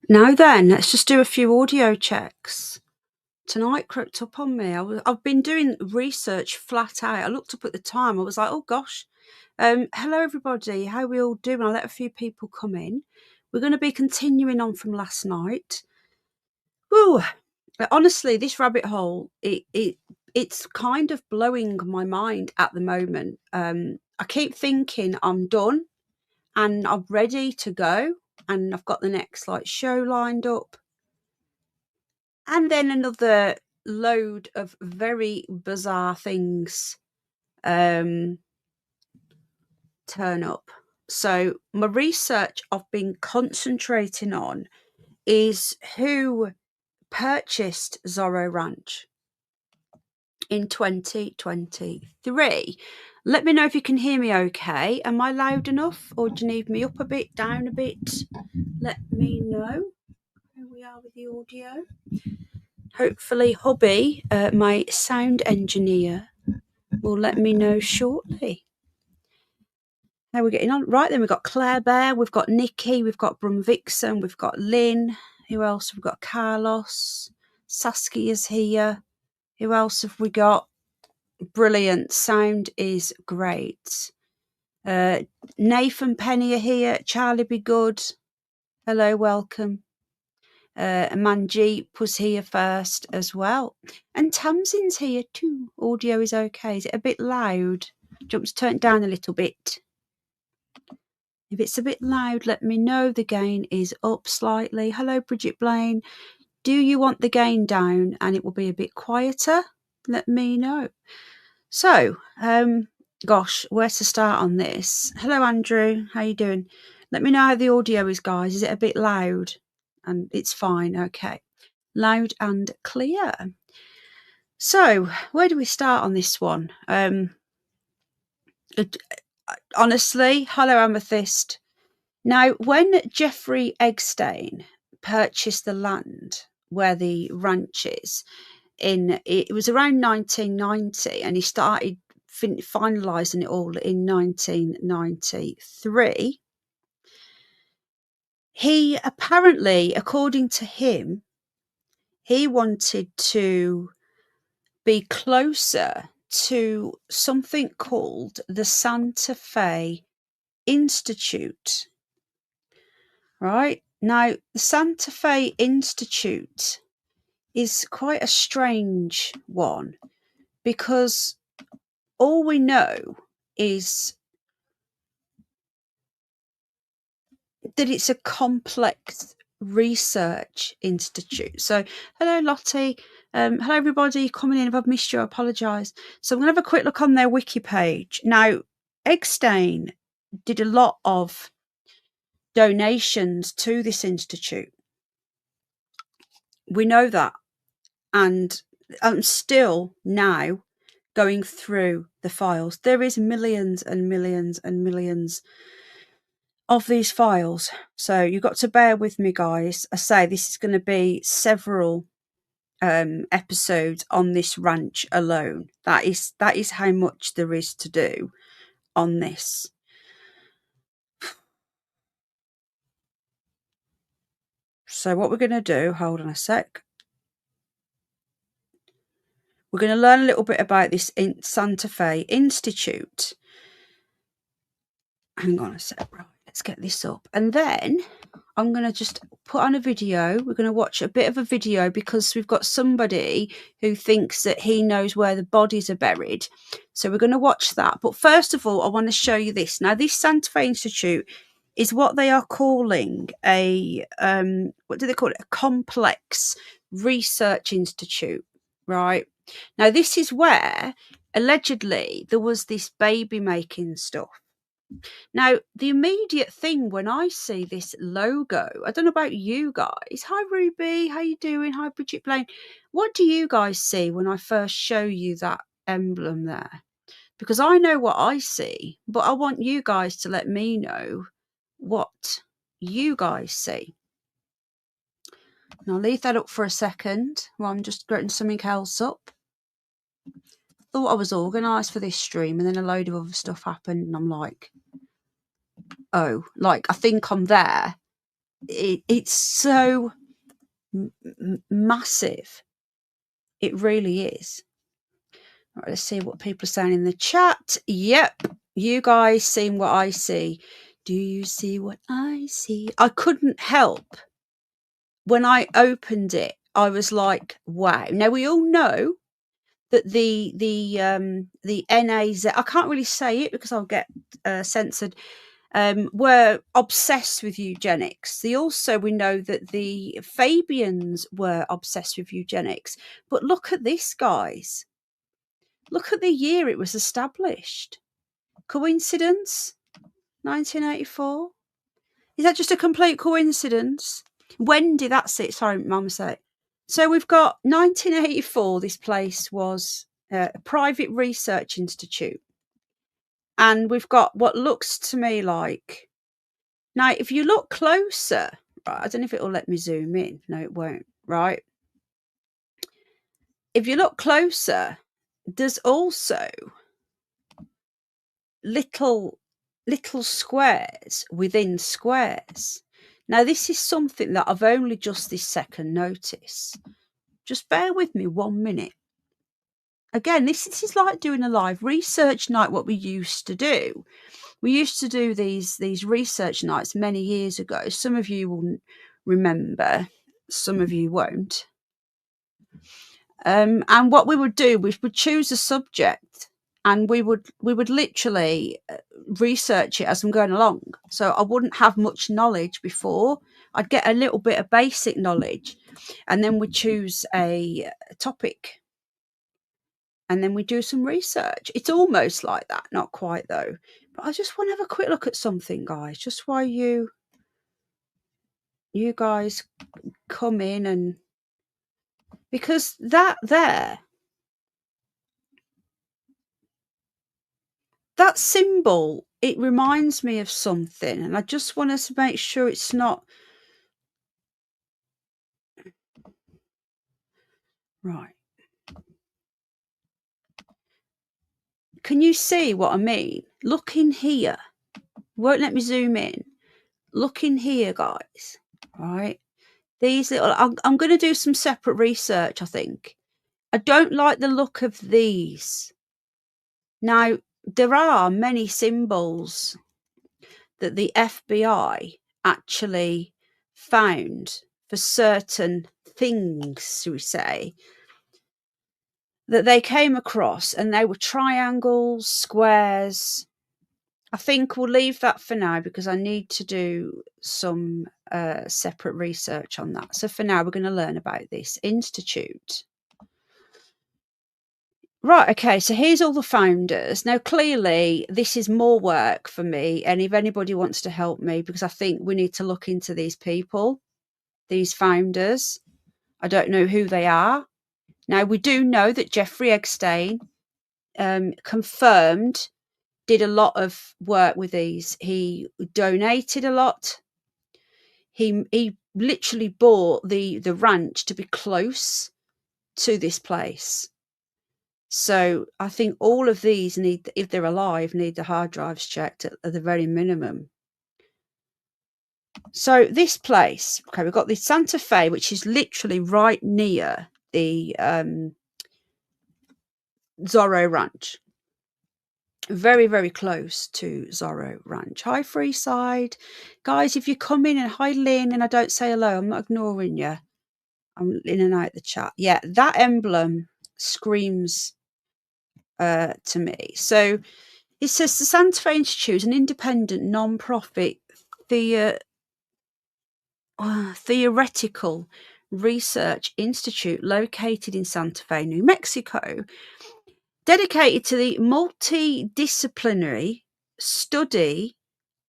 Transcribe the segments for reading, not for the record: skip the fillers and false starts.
Now then, let's just do a few audio checks. Tonight crept up on me. I've been doing research flat out. I looked up at the time. I was like, oh gosh. Hello everybody. How are we all doing? I'll let a few people come in. We're going to be continuing on from last night. Woo! Honestly, this rabbit hole, it's kind of blowing my mind at the moment. I keep thinking I'm done and I'm ready to go, and I've got the next show lined up. And then another load of very bizarre things turn up. So my research I've been concentrating on is who purchased Zorro Ranch in 2023. Let me know if you can hear me okay. Am I loud enough, or do you need me up a bit, down a bit? Let me know. Here we are with the audio. Hopefully hubby, my sound engineer, will let me know shortly. How we're getting on. Right then, we've got Claire Bear, we've got Nikki, we've got Brum Vixen, we've got Lynn. Who else? We've got Carlos. Saskia's here. Who else have we got? Brilliant. Sound is great. Nathan Penny are here. Charlie Be Good. Hello, welcome. Manjeep was here first as well. And Tamsin's here too. Audio is okay. Is it a bit loud? Jumps turn down a little bit. If it's a bit loud, let me know. The gain is up slightly. Hello, Bridget Blaine. Do you want the gain down and it will be a bit quieter? Let me know. So, gosh, where to start on this? Hello, Andrew. How you doing? Let me know how the audio is, guys. Is it a bit loud? And it's fine. Okay. Loud and clear. So, where do we start on this one? Honestly, hello, Amethyst. Now, when Jeffrey Epstein purchased the land where the ranch is, it was around 1990, and he started finalising it all in 1993. He apparently, according to him, he wanted to be closer to something called the Santa Fe Institute. Right? Now, the Santa Fe Institute is quite a strange one, because all we know is that it's a complex research institute. So, hello, Lottie. Hello, everybody coming in. If I've missed you, I apologise. So, I'm going to have a quick look on their wiki page. Now, Epstein did a lot of donations to this institute. We know that. And I'm still now going through the files. There is millions and millions and millions of these files. So you've got to bear with me, guys. I say this is going to be several episodes on this ranch alone. That is how much there is to do on this. So what we're going to do, hold on a sec. We're going to learn a little bit about this Santa Fe Institute. Hang on a sec, right, let's get this up. And then I'm going to just put on a video. We're going to watch a bit of a video, because we've got somebody who thinks that he knows where the bodies are buried. So we're going to watch that. But first of all, I want to show you this. Now, this Santa Fe Institute is what they are calling a, what do they call it? A complex research institute, right? Now, this is where allegedly there was this baby making stuff. Now, the immediate thing when I see this logo, I don't know about you guys. Hi, Ruby. How you doing? Hi, Bridget Blaine. What do you guys see when I first show you that emblem there? Because I know what I see, but I want you guys to let me know what you guys see. And I'll leave that up for a second while I'm just getting something else up. Thought I was organised for this stream, and then a load of other stuff happened, and I'm like, oh, like I think I'm there, It's so massive. It really is. All right, let's see what people are saying in the chat. Yep, you guys seen what I see. Do you see what I see? I couldn't help. When I opened it, I was like, wow. Now, we all know that the NAZ, I can't really say it because I'll get censored, were obsessed with eugenics. We know that the Fabians were obsessed with eugenics. But look at this, guys. Look at the year it was established. Coincidence? 1984? Is that just a complete coincidence? Wendy, that's it. Sorry, Mum said. So we've got 1984. This place was a private research institute. And we've got what looks to me like... Now, if you look closer... Right, I don't know if it'll let me zoom in. No, it won't. Right. If you look closer, there's also little squares within squares. Now, this is something that I've only just this second noticed. Just bear with me 1 minute. Again, this is like doing a live research night, what we used to do. We used to do these research nights many years ago. Some of you will remember, some of you won't. And what we would do, we would choose a subject and we would literally research it as I'm going along. So I wouldn't have much knowledge before. I'd get a little bit of basic knowledge, and then we choose a topic, and then we do some research. It's almost like that, not quite though. But I just want to have a quick look at something, guys, just while you guys come in, and because that symbol, it reminds me of something, and I just want us to make sure it's not right. Can you see what I mean? Look in here. Won't let me zoom in. Look in here, guys. Right. These little... I'm going to do some separate research, I think. I don't like the look of these. Now, there are many symbols that the FBI actually found for certain things, shall we say, that they came across, and they were triangles, squares. I think we'll leave that for now because I need to do some separate research on that. So for now, we're going to learn about this institute. Right, okay, so here's all the founders. Now, clearly, this is more work for me, and if anybody wants to help me, because I think we need to look into these people, these founders. I don't know who they are. Now, we do know that Jeffrey Epstein confirmed, did a lot of work with these. He donated a lot. He literally bought the ranch to be close to this place. So I think all of these need, if they're alive, need the hard drives checked at the very minimum. So this place, okay, we've got the Santa Fe, which is literally right near the Zorro Ranch. Very, very close to Zorro Ranch. Hi, Freeside. Guys, if you come in, and hi, Lynn, and I don't say hello, I'm not ignoring you. I'm in and out the chat. Yeah, that emblem screams to me. So it says the Santa Fe Institute, an independent, non-profit theoretical research institute located in Santa Fe, New Mexico, dedicated to the multidisciplinary study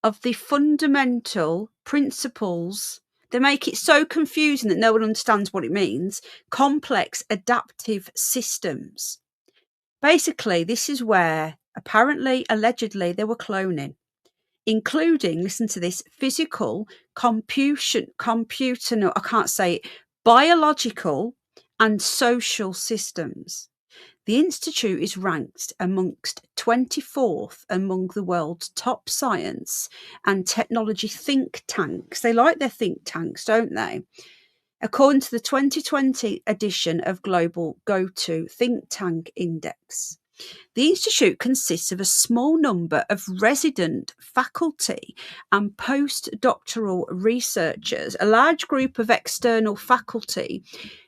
of the fundamental principles. They make it so confusing that no one understands what it means. Complex adaptive systems. Basically, this is where apparently, allegedly, they were cloning, including, listen to this, physical, biological and social systems. The institute is ranked amongst 24th among the world's top science and technology think tanks. They like their think tanks, don't they? According to the 2020 edition of Global Go-To Think Tank Index. The institute consists of a small number of resident faculty and postdoctoral researchers, a large group of external faculty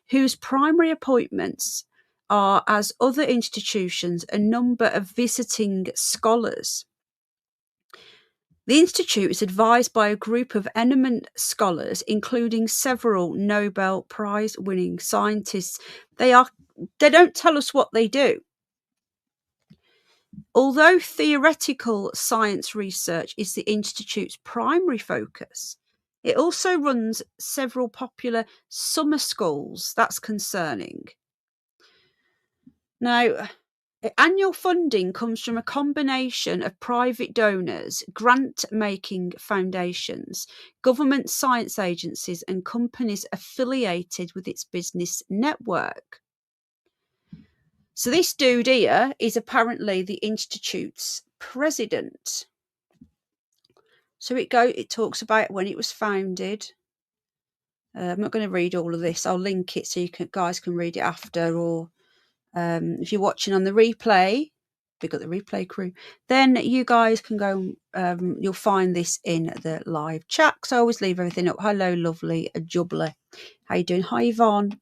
whose primary appointments are, as other institutions, a number of visiting scholars. The institute is advised by a group of eminent scholars, including several Nobel Prize-winning scientists. They don't tell us what they do. Although theoretical science research is the institute's primary focus, it also runs several popular summer schools. That's concerning. Now, annual funding comes from a combination of private donors, grant-making foundations, government science agencies, and companies affiliated with its business network. So this dude here is apparently the institute's president. So it talks about when it was founded. I'm not going to read all of this. I'll link it so you guys can read it after, or if you're watching on the replay, we've got the replay crew, then you guys can go, you'll find this in the live chat, because I always leave everything up. Hello, lovely jubbly. How you doing? Hi, Yvonne.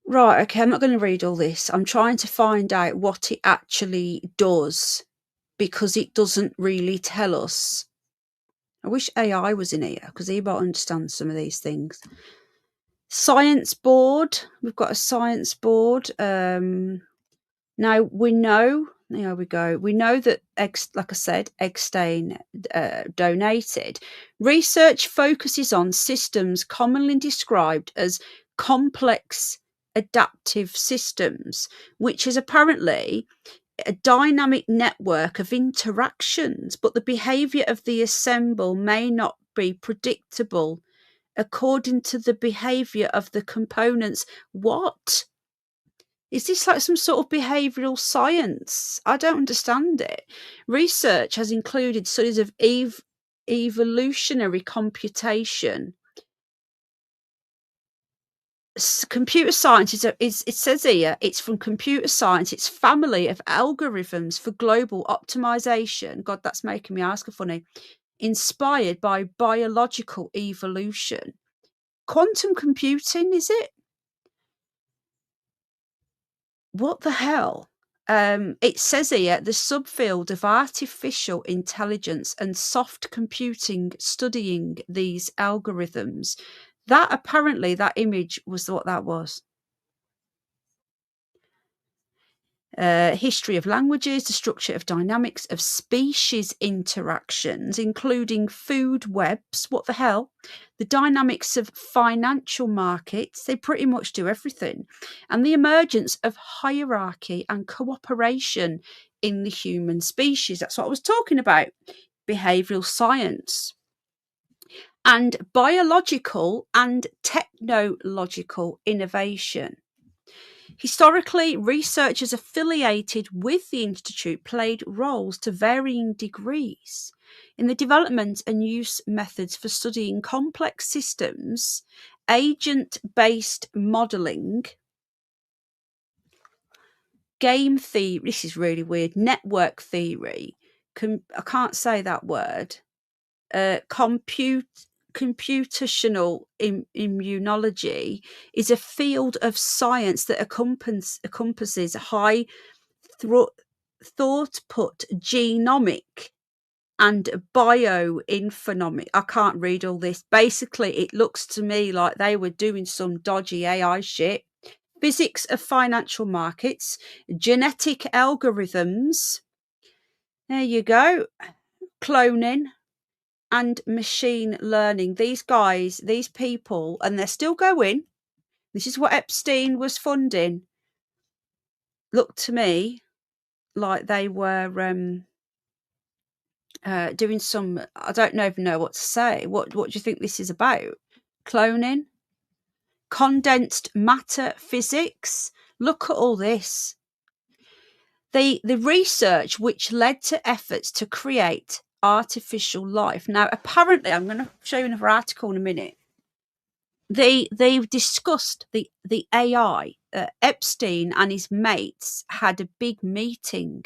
Right, okay, I'm not going to read all this. I'm trying to find out what it actually does, because it doesn't really tell us. I wish AI was in here, because he might understand some of these things. Science board. We've got a science board. Now we know, there we go. We know that, like I said, Epstein donated. Research focuses on systems commonly described as complex adaptive systems, which is apparently a dynamic network of interactions, but the behavior of the assemble may not be predictable according to the behavior of the components. What? Is this like some sort of behavioral science? I don't understand it. Research has included studies of evolutionary computation. Computer science it says here, it's from computer science. It's family of algorithms for global optimization. God, that's making me ask a funny. Inspired by biological evolution. Quantum computing, is it? What the hell? It says here, the subfield of artificial intelligence and soft computing studying these algorithms. That apparently, that image was what that was. History of languages, the structure of dynamics of species interactions, including food webs. What the hell? The dynamics of financial markets. They pretty much do everything. And the emergence of hierarchy and cooperation in the human species. That's what I was talking about. Behavioral science. And biological and technological innovation. Historically, researchers affiliated with the Institute played roles to varying degrees in the development and use methods for studying complex systems, agent-based modelling, game theory, this is really weird, network theory, I can't say that word, computational immunology is a field of science that encompasses high throughput genomic and bioinformatics. I can't read all this. Basically, it looks to me like they were doing some dodgy AI shit. Physics of financial markets, genetic algorithms. There you go. Cloning. And machine learning. These guys, these people, and they're still going. This is what Epstein was funding. Looked to me like they were doing some, I don't even know what to say. What do you think this is about? Cloning? condensed matter physics. Look at all this. The research which led to efforts to create artificial life. Now, apparently, I'm going to show you another article in a minute. They've discussed the AI. Epstein and his mates had a big meeting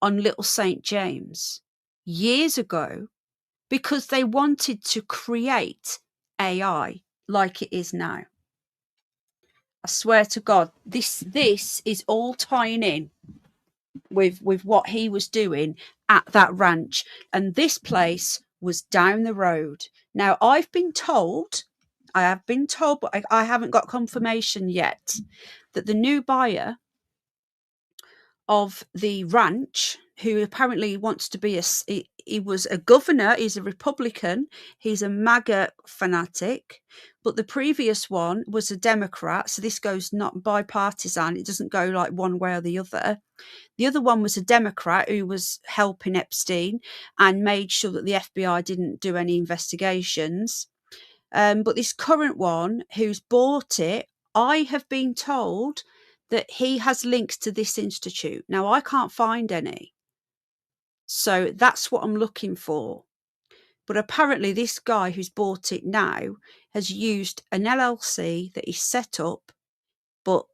on Little St. James years ago because they wanted to create AI like it is now. I swear to God, this is all tying in with what he was doing at that ranch, and this place was down the road. Now, I have been told, but I haven't got confirmation yet, that the new buyer of the ranch, who apparently wants to be he was a governor, he's a Republican, he's a MAGA fanatic, but the previous one was a Democrat, so this goes not bipartisan, it doesn't go like one way or the other. The other one was a Democrat who was helping Epstein and made sure that the FBI didn't do any investigations. But this current one who's bought it, I have been told that he has links to this institute. Now, I can't find any. So that's what I'm looking for. But apparently this guy who's bought it now has used an LLC that he set up, but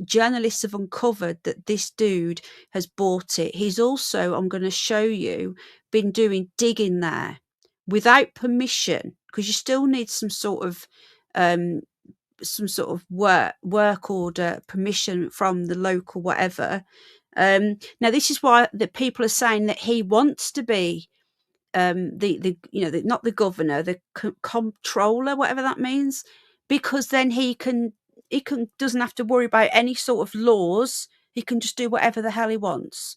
journalists have uncovered that this dude has bought it. He's also, I'm going to show you, been doing digging there without permission, because you still need some sort of work order, permission from the local whatever. Now this is why the people are saying that he wants to be not the governor, the comptroller, whatever that means, because then he doesn't have to worry about any sort of laws. He can just do whatever the hell he wants.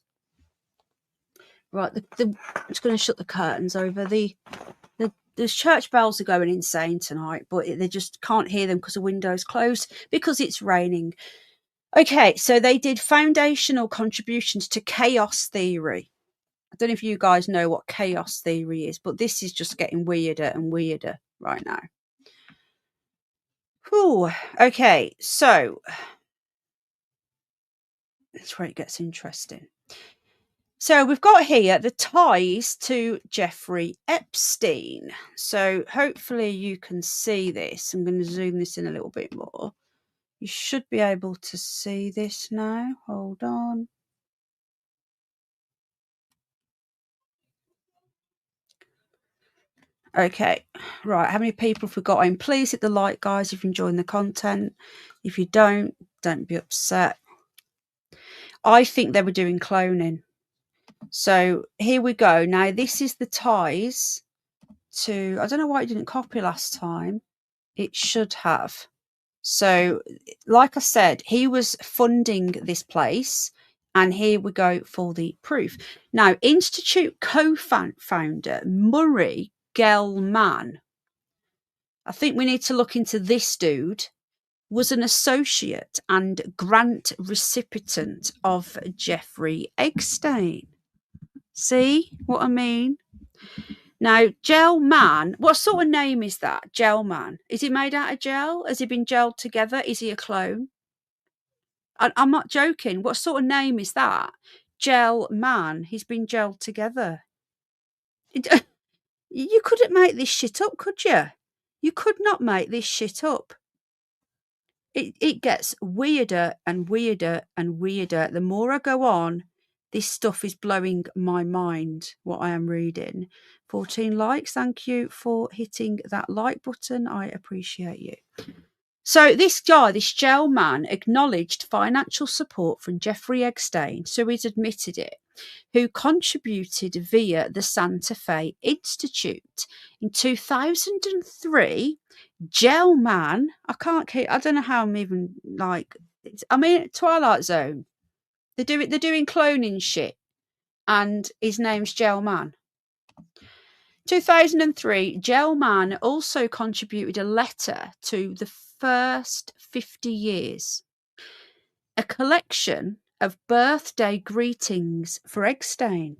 Right, I'm just going to shut the curtains over the church bells are going insane tonight, but they just can't hear them because the window's closed because it's raining. Okay, so they did foundational contributions to chaos theory. I don't know if you guys know what chaos theory is, but this is just getting weirder and weirder right now. Whew. Okay, so that's where it gets interesting. So we've got here the ties to Jeffrey Epstein. So hopefully you can see this. I'm going to zoom this in a little bit more. You should be able to see this now. Hold on. Okay, right. How many people have we got in? Please hit the like, guys, if you're enjoying the content. If you don't be upset. I think they were doing cloning. So here we go. Now, this is the ties to, I don't know why it didn't copy last time. It should have. So, like I said, he was funding this place. And here we go for the proof. Now, Institute co-founder Murray Gell-Mann, I think we need to look into this dude, was an associate and grant recipient of Jeffrey Epstein. See what I mean? Now, Gell-Mann, what sort of name is that? Gell-Mann. Is he made out of gel? Has he been gelled together? Is he a clone? I'm not joking. What sort of name is that? Gell-Mann. He's been gelled together. You couldn't make this shit up, could you? You could not make this shit up. It gets weirder and weirder and weirder. The more I go on, this stuff is blowing my mind, what I am reading. 14 likes. Thank you for hitting that like button. I appreciate you. So this guy, this Gell-Mann, acknowledged financial support from Jeffrey Epstein, so he's admitted it, who contributed via the Santa Fe Institute. In 2003, Gell-Mann, I don't know how I'm even Twilight Zone. They're doing cloning shit, and his name's Gell-Mann. 2003, Gell-Mann also contributed a letter to the first 50 years, a collection of birthday greetings for Epstein.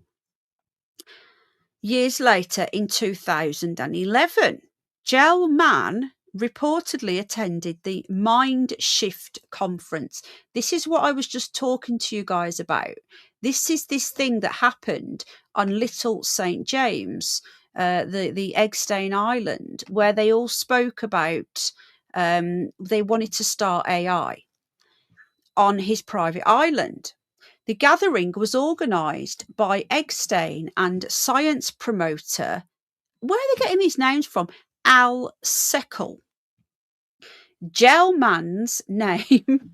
Years later, in 2011, Gell-Mann reportedly attended the Mind Shift conference. This is what I was just talking to you guys about. This is this thing that happened on Little St. James, the Epstein Island, where they all spoke about they wanted to start AI on his private island. The gathering was organised by Epstein and science promoter. Where are they getting these names from? Al Seckel. Gell-Mann's name,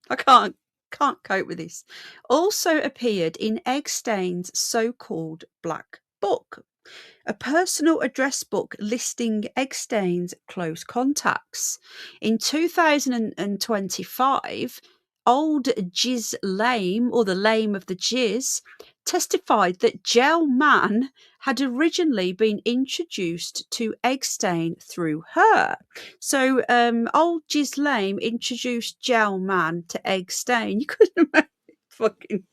I can't cope with this, also appeared in Epstein's so-called Black Book, a personal address book listing Epstein's close contacts. In 2025, Old Jizz Lame, or the Lame of the Jizz, testified that Gell-Mann had originally been introduced to Epstein through her. So Old Jizz Lame introduced Gell-Mann to Epstein. You couldn't imagine. Fucking,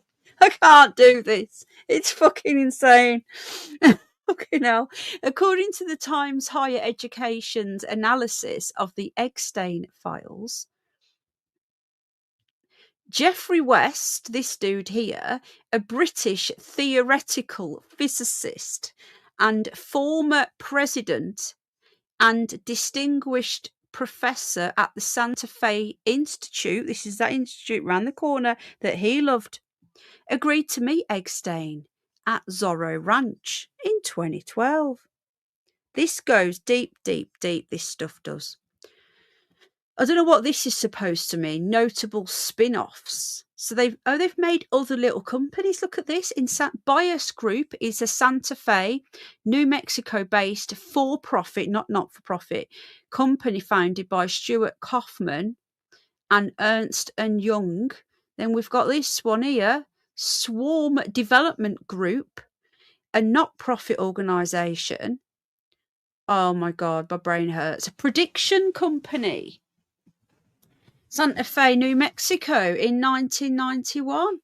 I can't do this. It's fucking insane. Fucking hell. According to the Times Higher Education's analysis of the Epstein files, Geoffrey West, this dude here, a British theoretical physicist and former president and distinguished professor at the Santa Fe Institute, this is that institute round the corner that he loved, agreed to meet Epstein at Zorro Ranch in 2012. This goes deep, deep, deep, this stuff does. I don't know what this is supposed to mean. Notable spin-offs. So they've made other little companies. Look at this. Bias Group is a Santa Fe, New Mexico-based for-profit, not-for-profit company founded by Stuart Kaufman and Ernst and Young. Then we've got this one here, Swarm Development Group, a not-profit organisation. Oh my God, my brain hurts. A prediction company. Santa Fe, New Mexico in 1991.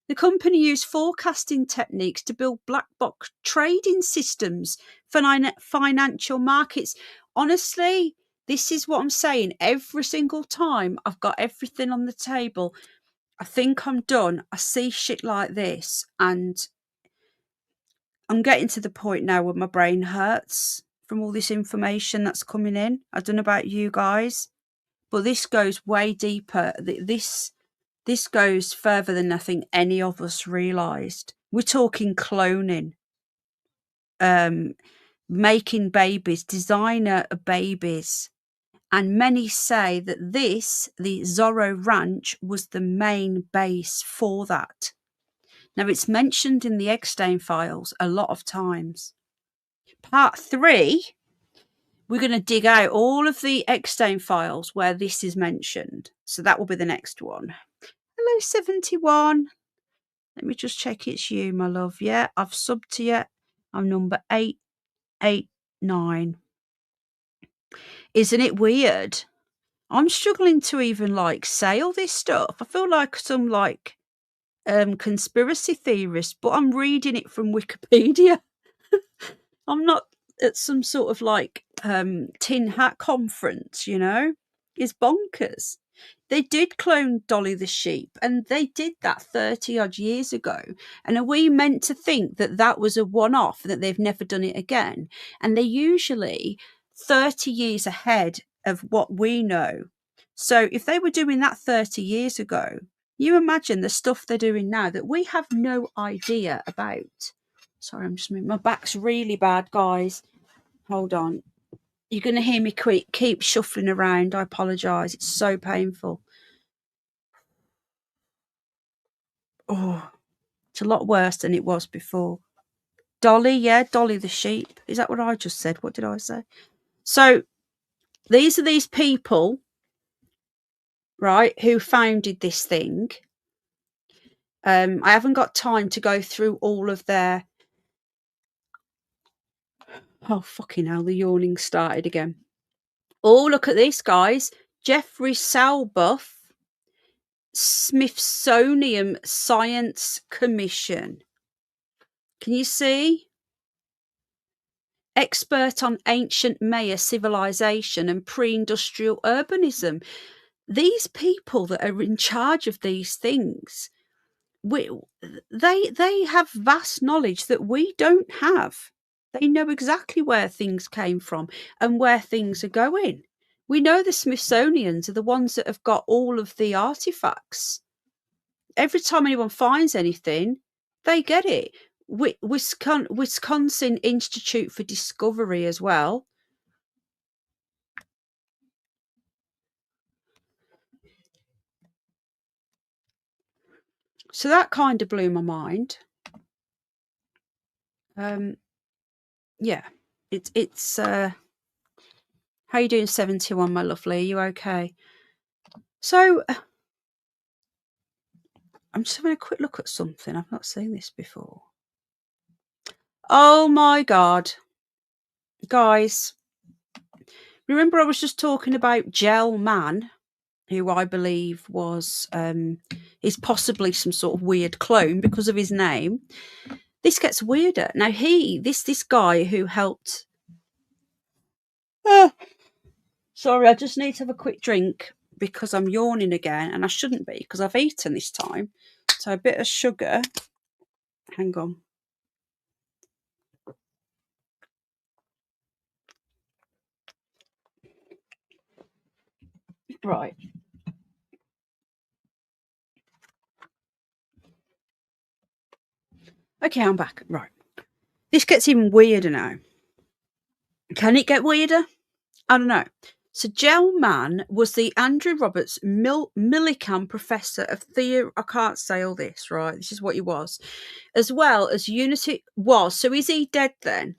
The company used forecasting techniques to build black box trading systems for financial markets. Honestly, this is what I'm saying. Every single time I've got everything on the table, I think I'm done. I see shit like this and I'm getting to the point now where my brain hurts from all this information that's coming in. I don't know about you guys, but this goes way deeper. This goes further than I think any of us realised. We're talking cloning, making babies, designer babies. And many say that the Zorro Ranch, was the main base for that. Now, it's mentioned in the Epstein files a lot of times. Part 3, we're going to dig out all of the Epstein files where this is mentioned. So that will be the next one. Hello, 71. Let me just check it's you, my love. Yeah, I've subbed to you. I'm number 889. Isn't it weird? I'm struggling to even say all this stuff. I feel like some conspiracy theorist, but I'm reading it from Wikipedia. I'm not at some sort of tin hat conference, you know? It's bonkers. They did clone Dolly the sheep, and they did that 30 odd years ago. And are we meant to think that that was a one-off, that they've never done it again? And they're usually 30 years ahead of what we know. So if they were doing that 30 years ago, you imagine the stuff they're doing now that we have no idea about. Sorry, I'm just moving. My back's really bad, guys. Hold on. You're going to hear me keep shuffling around. I apologise. It's so painful. Oh, it's a lot worse than it was before. Dolly, yeah, Dolly the sheep. Is that what I just said? What did I say? So these are these people, right, who founded this thing. I haven't got time to go through all of their... Oh, fucking hell, the yawning started again. Oh, look at this, guys. Jeffrey Salbuff, Smithsonian Science Commission. Can you see? expert on ancient Maya civilization and pre-industrial urbanism. These people that are in charge of these things, they have vast knowledge that we don't have. They know exactly where things came from and where things are going. We know the Smithsonians are the ones that have got all of the artifacts. Every time anyone finds anything, they get it. Wisconsin Institute for Discovery as well. So that kind of blew my mind. Yeah, it's how you doing, 71, my lovely? Are you okay? So I'm just having a quick look at something. I've not seen this before. Oh my God. Guys, remember I was just talking about Gell-Mann, who I believe was is possibly some sort of weird clone because of his name. This gets weirder. Now this guy who helped sorry, I just need to have a quick drink because I'm yawning again, and I shouldn't be because I've eaten this time. So a bit of sugar. Hang on. Right. Okay, I'm back. Right. This gets even weirder now. Can it get weirder? I don't know. So Gell-Mann was the Andrew Roberts Millikan Professor of Theory. I can't say all this, right? This is what he was. As well as Unity was. So is he dead then?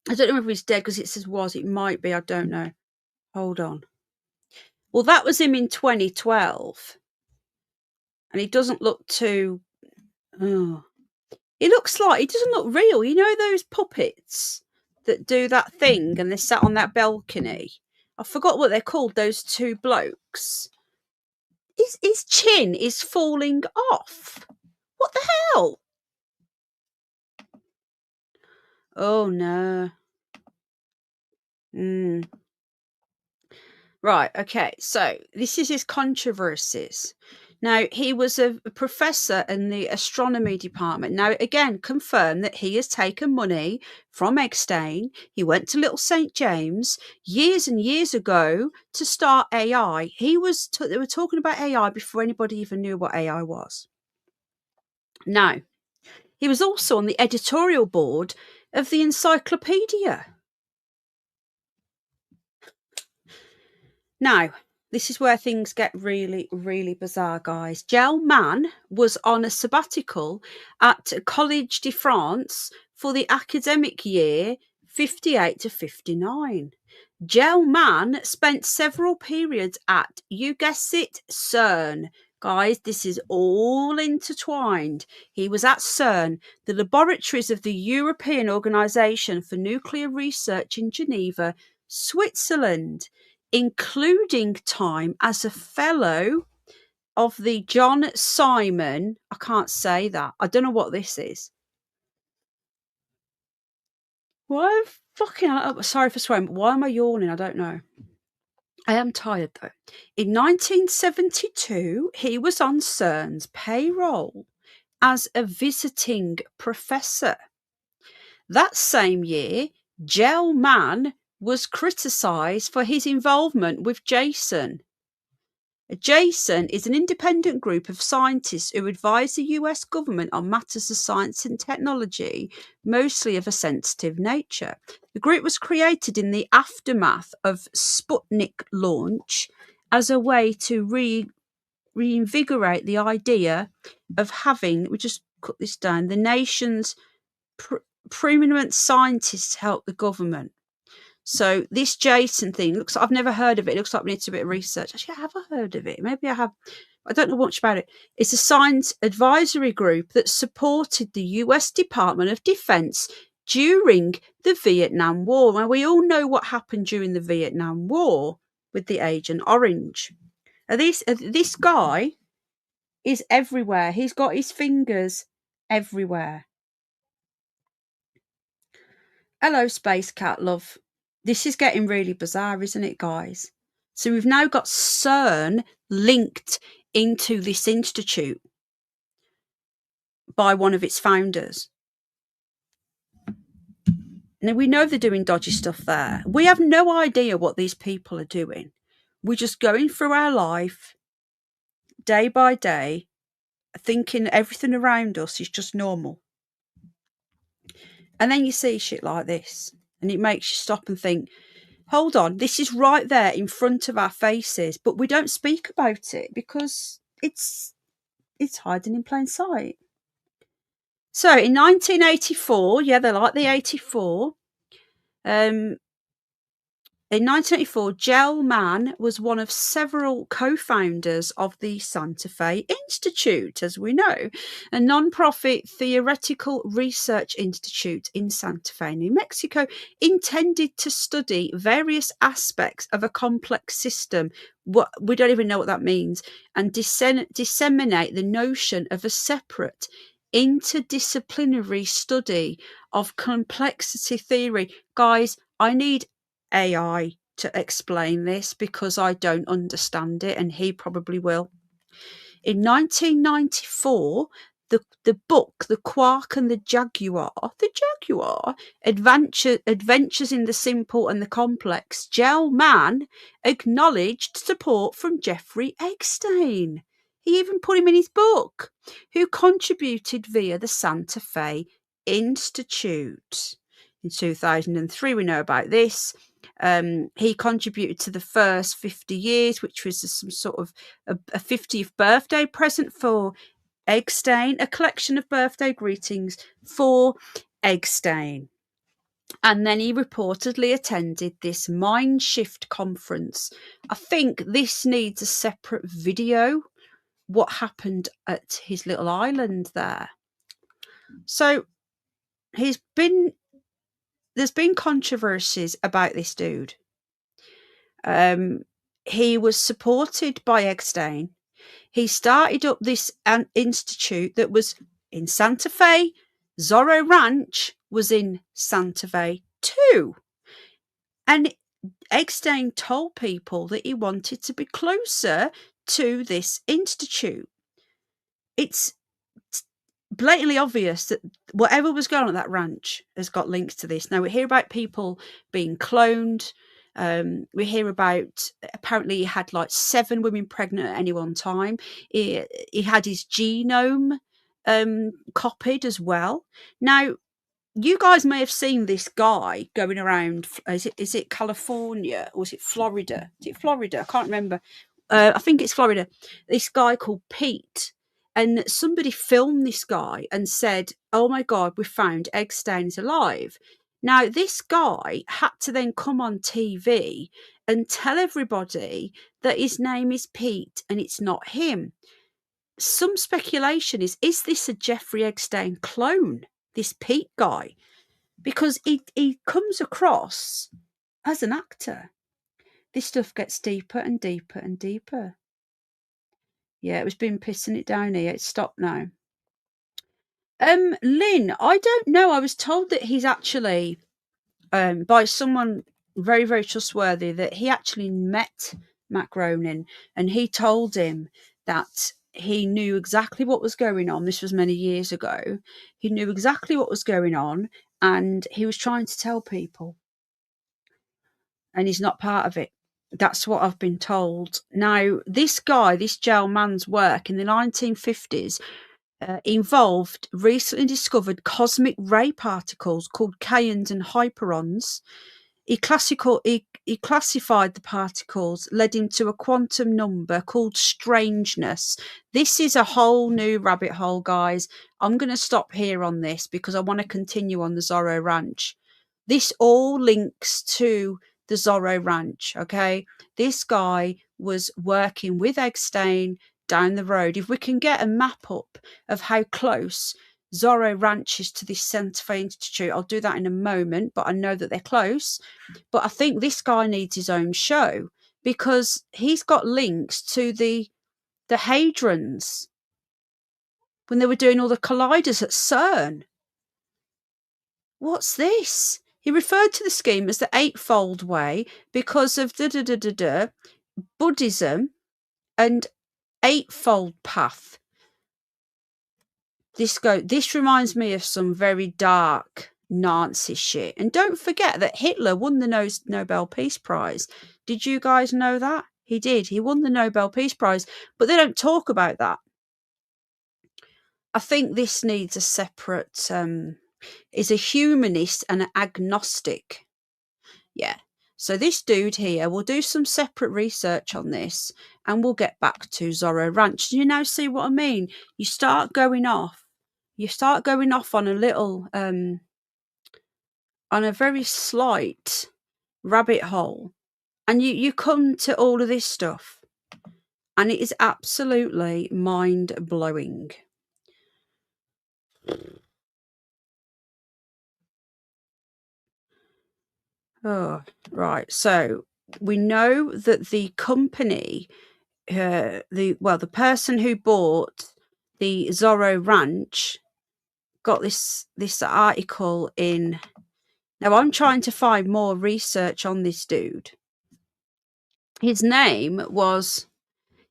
I don't know if he's dead because it says was. It might be. I don't know. Hold on. Well, that was him in 2012. And he doesn't look too... Oh. He looks like... He doesn't look real. You know those puppets that do that thing and they sat on that balcony? I forgot what they're called, those two blokes. His chin is falling off. What the hell? Oh, no. Right, okay. So this is his controversies. Now, he was a professor in the astronomy department. Now, again, confirmed that he has taken money from Epstein. He went to Little St. James years and years ago to start AI. They were talking about AI before anybody even knew what AI was. Now, he was also on the editorial board of the encyclopedia. Now, this is where things get really, really bizarre, guys. Gell-Mann was on a sabbatical at Collège de France for the academic year 58 to 59. Gell-Mann spent several periods at, you guessed it, CERN. Guys, this is all intertwined. He was at CERN, the laboratories of the European Organisation for Nuclear Research in Geneva, Switzerland, including time as a fellow of the John Simon. I can't say that. I don't know what this is. Why fucking... sorry for swearing, but why am I yawning? I don't know. I am tired though. In 1972, he was on CERN's payroll as a visiting professor. That same year, Gell-Mann was criticised for his involvement with Jason. Jason is an independent group of scientists who advise the US government on matters of science and technology, mostly of a sensitive nature. The group was created in the aftermath of Sputnik launch as a way to reinvigorate the idea of having, we just cut this down, the nation's preeminent scientists help the government. So this Jason thing looks... I've never heard of it. It looks like we need to do a bit of research. Actually, have I heard of it? Maybe I have. I don't know much about it. It's a science advisory group that supported the US Department of Defense during the Vietnam War. And we all know what happened during the Vietnam War with the Agent Orange. This guy is everywhere. He's got his fingers everywhere. Hello, Space Cat Love. This is getting really bizarre, isn't it, guys? So we've now got CERN linked into this institute by one of its founders. Now, we know they're doing dodgy stuff there. We have no idea what these people are doing. We're just going through our life day by day, thinking everything around us is just normal. And then you see shit like this, and it makes you stop and think, hold on, this is right there in front of our faces, but we don't speak about it because it's hiding in plain sight. So in 1984, yeah, they like the 84. In 1984, Gell-Mann was one of several co-founders of the Santa Fe Institute, as we know, a non-profit theoretical research institute in Santa Fe, New Mexico, intended to study various aspects of a complex system. We don't even know what that means, and disseminate the notion of a separate interdisciplinary study of complexity theory. Guys, I need AI to explain this because I don't understand it, and he probably will. In 1994, the book The Quark and the Jaguar, Adventures in the Simple and the Complex, Gell-Mann acknowledged support from Jeffrey Epstein. He even put him in his book, who contributed via the Santa Fe Institute. In 2003, we know about this. He contributed to the first 50 years, which was some sort of a 50th birthday present for Epstein, a collection of birthday greetings for Epstein. And then he reportedly attended this Mind Shift conference. I think this needs a separate video, what happened at his little island there. So there's been controversies about this dude. He was supported by Epstein. He started up this institute that was in Santa Fe. Zorro Ranch was in Santa Fe too. And Epstein told people that he wanted to be closer to this institute. It's blatantly obvious that whatever was going on at that ranch has got links to this. Now, we hear about people being cloned. We hear about, apparently he had like 7 women pregnant at any one time. He had his genome copied as well. Now, you guys may have seen this guy going around. Is it California or is it Florida? Is it Florida? I can't remember. I think it's Florida. This guy called Pete. And somebody filmed this guy and said, oh my God, we found Epstein's alive. Now, this guy had to then come on TV and tell everybody that his name is Pete and it's not him. Some speculation is this a Jeffrey Epstein clone, this Pete guy? Because he comes across as an actor. This stuff gets deeper and deeper and deeper. Yeah, it was been pissing it down here. It's stopped now. Lynn, I don't know. I was told that he's actually, by someone very, very trustworthy, that he actually met Matt Groening and he told him that he knew exactly what was going on. This was many years ago. He knew exactly what was going on and he was trying to tell people. And he's not part of it. That's what I've been told. Now, this guy, this Gell-Mann's work in the 1950s involved recently discovered cosmic ray particles called kaons and hyperons. He classified the particles, led him to a quantum number called strangeness. This is a whole new rabbit hole, guys. I'm going to stop here on this because I want to continue on the Zorro Ranch. This all links to the Zorro Ranch, okay? This guy was working with Epstein down the road. If we can get a map up of how close Zorro Ranch is to this Santa Fe Institute, I'll do that in a moment, but I know that they're close. But I think this guy needs his own show because he's got links to the hadrons when they were doing all the colliders at CERN. What's this? He referred to the scheme as the Eightfold Way because of Buddhism and Eightfold Path. This reminds me of some very dark Nazi shit. And don't forget that Hitler won the Nobel Peace Prize. Did you guys know that? He did. He won the Nobel Peace Prize, but they don't talk about that. I think this needs a separate, is a humanist and an agnostic. Yeah. So this dude here, we'll do some separate research on this and we'll get back to Zorro Ranch. Do you now see what I mean? You start going off on a little, on a very slight rabbit hole, and you come to all of this stuff, and it is absolutely mind-blowing. Oh, right. So we know that the company, the person who bought the Zorro Ranch got this article in. Now I'm trying to find more research on this dude. His name was,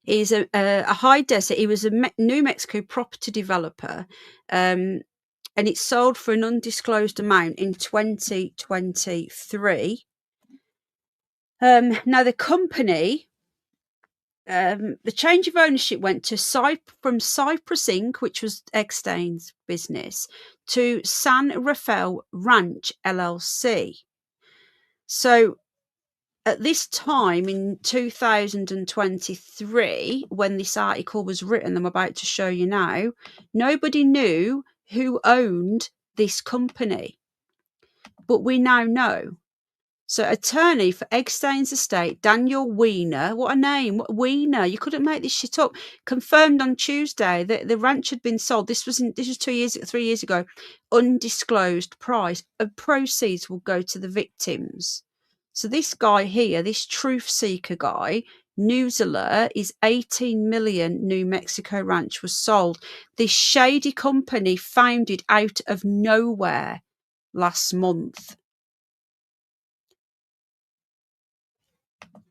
he's a high desert. He was a New Mexico property developer, and it sold for an undisclosed amount in 2023. Now the company, the change of ownership went to from Cypress Inc., which was Epstein's business, to San Rafael Ranch LLC. So at this time in 2023, when this article was written, I'm about to show you now, nobody knew who owned this company. But we now know. So attorney for Epstein's estate, Daniel Weiner, what a name, what Weiner, you couldn't make this shit up, confirmed on Tuesday that the ranch had been sold. This was 3 years ago, undisclosed price, and proceeds will go to the victims. So this guy here, this truth seeker guy, news alert, is 18 million New Mexico ranch was sold. This shady company founded out of nowhere last month.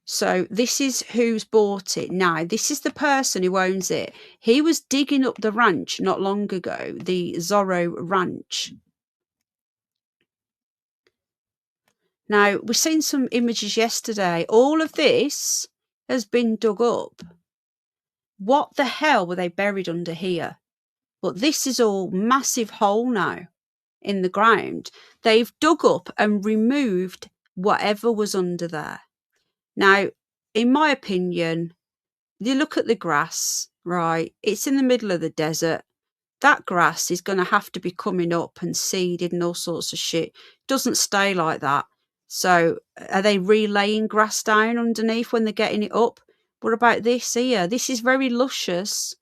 So this is who's bought it now. This is the person who owns it. He was digging up the ranch not long ago, the Zorro Ranch. Now, we've seen some images yesterday. All of this has been dug up. What the hell were they buried under here? But this is all massive hole now in the ground. They've dug up and removed whatever was under there. Now, in my opinion, you look at the grass, right? It's in the middle of the desert. That grass is going to have to be coming up and seeded and all sorts of shit. It doesn't stay like that. So are they relaying grass down underneath when they're getting it up? What about this here? This is very luscious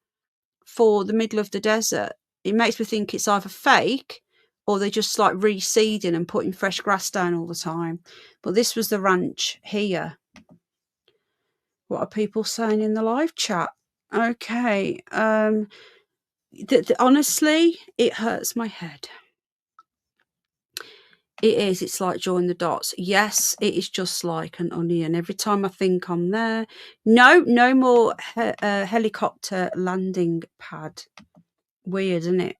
for the middle of the desert. It makes me think it's either fake or they're just like reseeding and putting fresh grass down all the time. But this was the ranch here. What are people saying in the live chat? Okay. Honestly, it hurts my head. It is. It's like join the dots. Yes, it is just like an onion. Every time I think I'm there. No more helicopter landing pad. Weird, isn't it?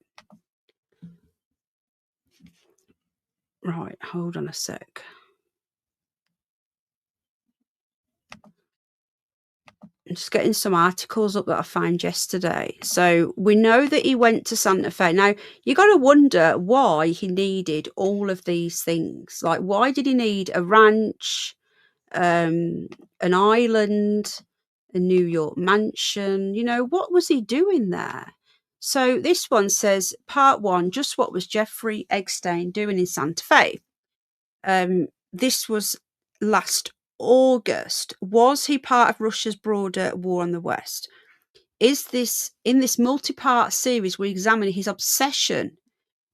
Right, hold on a sec. I'm just getting some articles up that I found yesterday. So we know that he went to Santa Fe. Now, you got to wonder why he needed all of these things. Like, why did he need a ranch, an island, a New York mansion? You know, what was he doing there? So this one says, part one, just what was Jeffrey Epstein doing in Santa Fe? This was last August. Was he part of Russia's broader war on the West? Is this, in this multi-part series, we examine his obsession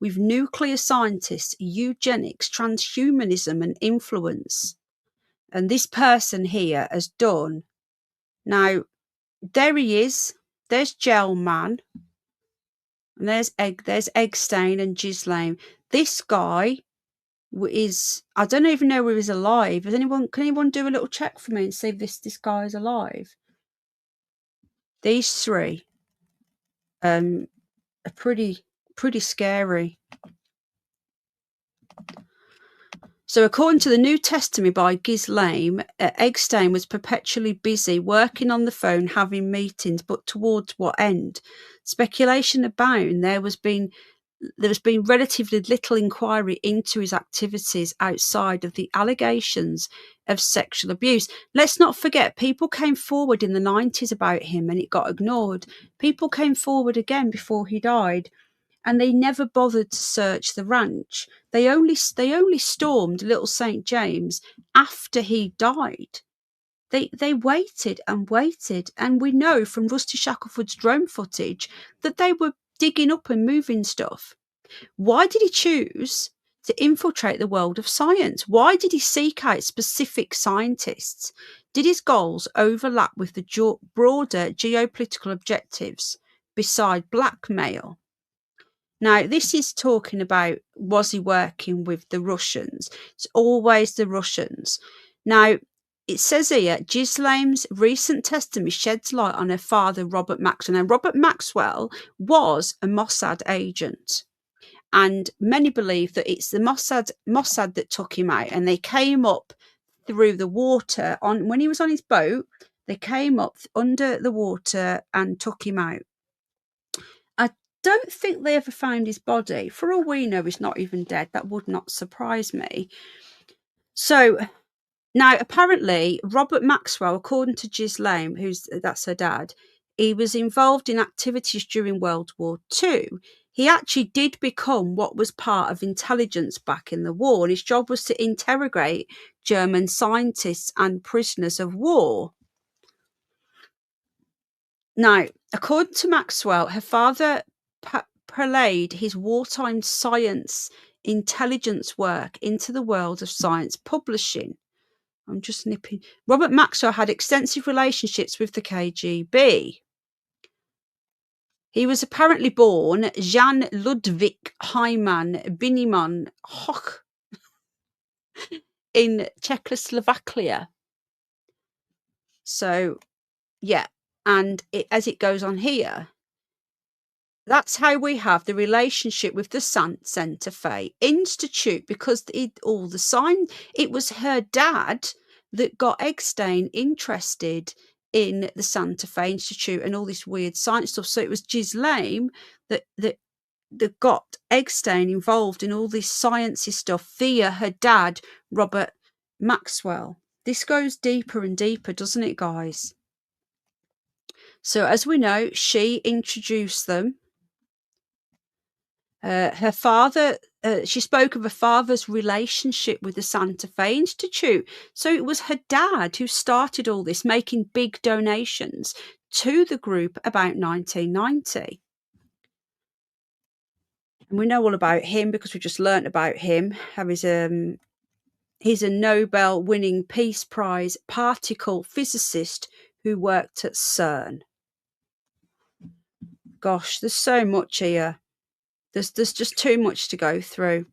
with nuclear scientists, eugenics, transhumanism, and influence. And this person here has done. Now, there he is. There's Gell-Mann. And there's Epstein and Ghislaine. This guy is, I don't even know whether he's alive. Can anyone do a little check for me and see if this guy is alive? These three are pretty scary. So according to the New Testament by Gell-Mann, Epstein was perpetually busy working on the phone, having meetings, but towards what end? Speculation abound. There has been relatively little inquiry into his activities outside of the allegations of sexual abuse. Let's not forget, people came forward in the 90s about him and it got ignored. People came forward again before he died, and they never bothered to search the ranch. They only stormed Little St. James after he died. They waited and waited, and we know from Rusty Shackelford's drone footage that they were digging up and moving stuff. Why did he choose to infiltrate the world of science? Why did he seek out specific scientists? Did his goals overlap with the broader geopolitical objectives beside blackmail? Now, this is talking about, was he working with the Russians? It's always the Russians. Now, it says here, Ghislaine's recent testimony sheds light on her father, Robert Maxwell. Now, Robert Maxwell was a Mossad agent, and many believe that it's the Mossad that took him out, and they came up through the water when he was on his boat. They came up under the water and took him out. I don't think they ever found his body. For all we know, he's not even dead. That would not surprise me. So now, apparently, Robert Maxwell, according to Ghislaine, that's her dad, he was involved in activities during World War II. He actually did become what was part of intelligence back in the war, and his job was to interrogate German scientists and prisoners of war. Now, according to Maxwell, her father parlayed his wartime science intelligence work into the world of science publishing. I'm just nipping. Robert Maxwell had extensive relationships with the KGB. He was apparently born Jan Ludwig Hyman Biniman Hoch in Czechoslovakia. So, yeah, and as it goes on here, that's how we have the relationship with the Santa Fe Institute, because it was her dad that got Epstein interested in the Santa Fe Institute and all this weird science stuff. So it was Ghislaine that got Epstein involved in all this sciencey stuff via her dad, Robert Maxwell. This goes deeper and deeper, doesn't it, guys? So as we know, she introduced them. Her father, she spoke of her father's relationship with the Santa Fe Institute. So it was her dad who started all this, making big donations to the group about 1990. And we know all about him because we just learnt about him. How he's a Nobel-winning Peace Prize particle physicist who worked at CERN. Gosh, there's so much here. There's just too much to go through.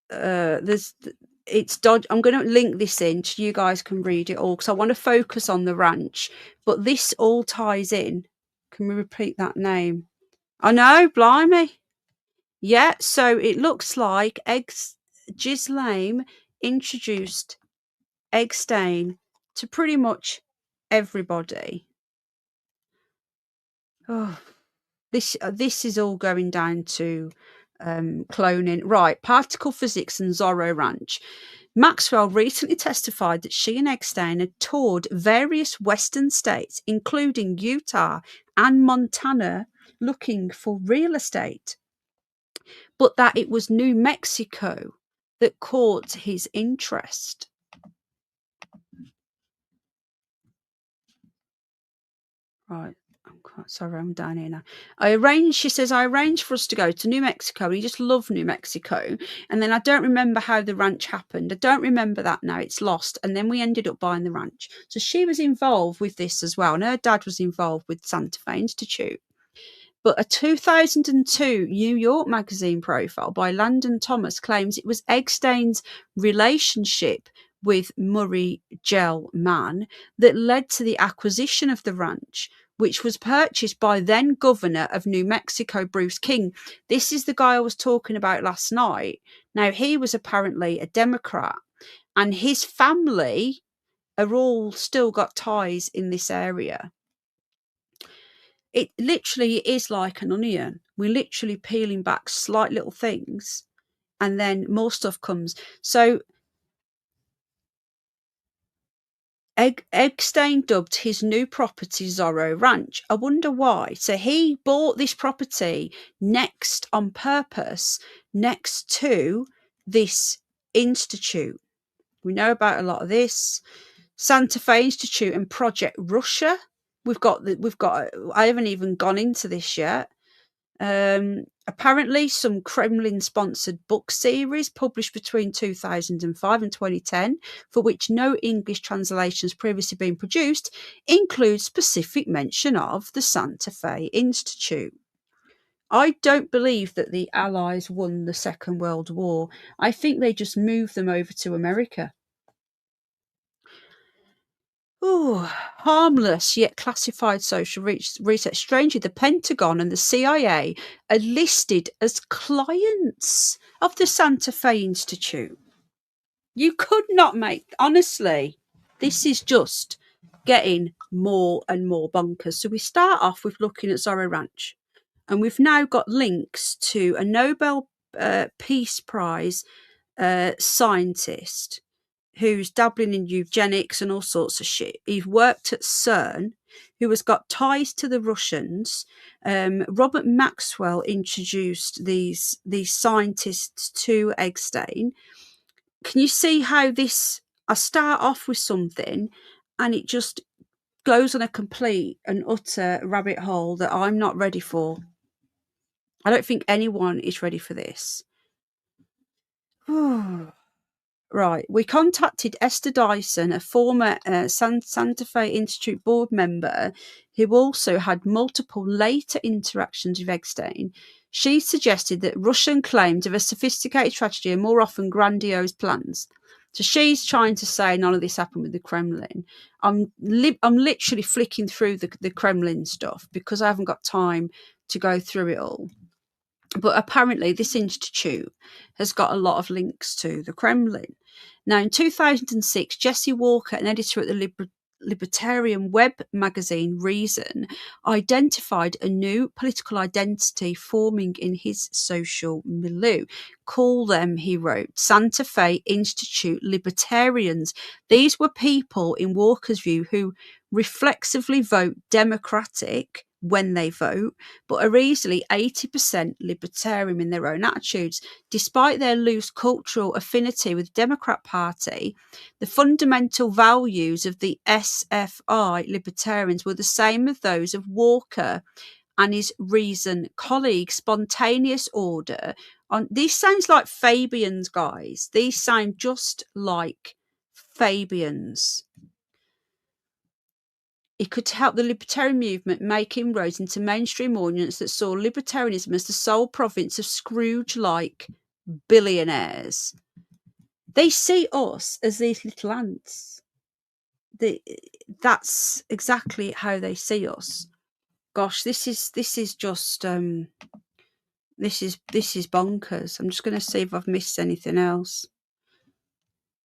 I'm going to link this in so you guys can read it all, because I want to focus on the ranch. But this all ties in. Can we repeat that name? I know, blimey. Yeah, so it looks like Ghislaine introduced Epstein to pretty much everybody. Oh, this is all going down to cloning. Right, particle physics and Zorro Ranch. Maxwell recently testified that she and Epstein had toured various western states, including Utah and Montana, looking for real estate, but that it was New Mexico that caught his interest. Right. Sorry, I'm down here now. She says, I arranged for us to go to New Mexico, and he just loved New Mexico. And then I don't remember how the ranch happened. I don't remember that now. It's lost. And then we ended up buying the ranch. So she was involved with this as well. And her dad was involved with Santa Fe Institute. But a 2002 New York Magazine profile by Landon Thomas claims it was Epstein's relationship with Murray Gell-Mann that led to the acquisition of the ranch, which was purchased by then Governor of New Mexico, Bruce King. This is the guy I was talking about last night. Now, he was apparently a Democrat, and his family are all still got ties in this area. It literally is like an onion. We're literally peeling back slight little things, and then more stuff comes. So Epstein dubbed his new property Zorro Ranch. I wonder why. So he bought this property next on purpose, next to this institute. We know about a lot of this. Santa Fe Institute and Project Russia. I haven't even gone into this yet. Apparently some Kremlin-sponsored book series published between 2005 and 2010, for which no English translation has previously been produced, includes specific mention of the Santa Fe Institute. I don't believe that the Allies won the Second World War. I think they just moved them over to America. Ooh, harmless yet classified social research. Strangely, the Pentagon and the CIA are listed as clients of the Santa Fe Institute. You could not make, honestly, this is just getting more and more bonkers. So we start off with looking at Zorro Ranch, and we've now got links to a Nobel Peace Prize scientist who's dabbling in eugenics and all sorts of shit. He worked at CERN, who has got ties to the Russians. Robert Maxwell introduced these scientists to Epstein. Can you see how this? I start off with something, and it just goes on a complete and utter rabbit hole that I'm not ready for. I don't think anyone is ready for this. Right. We contacted Esther Dyson, a former Santa Fe Institute board member who also had multiple later interactions with Epstein. She suggested that Russian claims of a sophisticated tragedy are more often grandiose plans. So she's trying to say none of this happened with the Kremlin. I'm literally flicking through the Kremlin stuff because I haven't got time to go through it all. But apparently this institute has got a lot of links to the Kremlin. Now, in 2006, Jesse Walker, an editor at the libertarian web magazine Reason, identified a new political identity forming in his social milieu. Call them, he wrote, Santa Fe Institute libertarians. These were people, in Walker's view, who reflexively vote Democratic when they vote, but are easily 80% libertarian in their own attitudes. Despite their loose cultural affinity with the Democrat Party, the fundamental values of the SFI libertarians were the same as those of Walker and his Reason colleague. Spontaneous order. These sounds like Fabians, guys. These sound just like Fabians. It could help the libertarian movement make inroads into mainstream audience that saw libertarianism as the sole province of Scrooge-like billionaires. They see us as these little ants. That's exactly how they see us. Gosh, this is just this is bonkers. I'm just going to see if I've missed anything else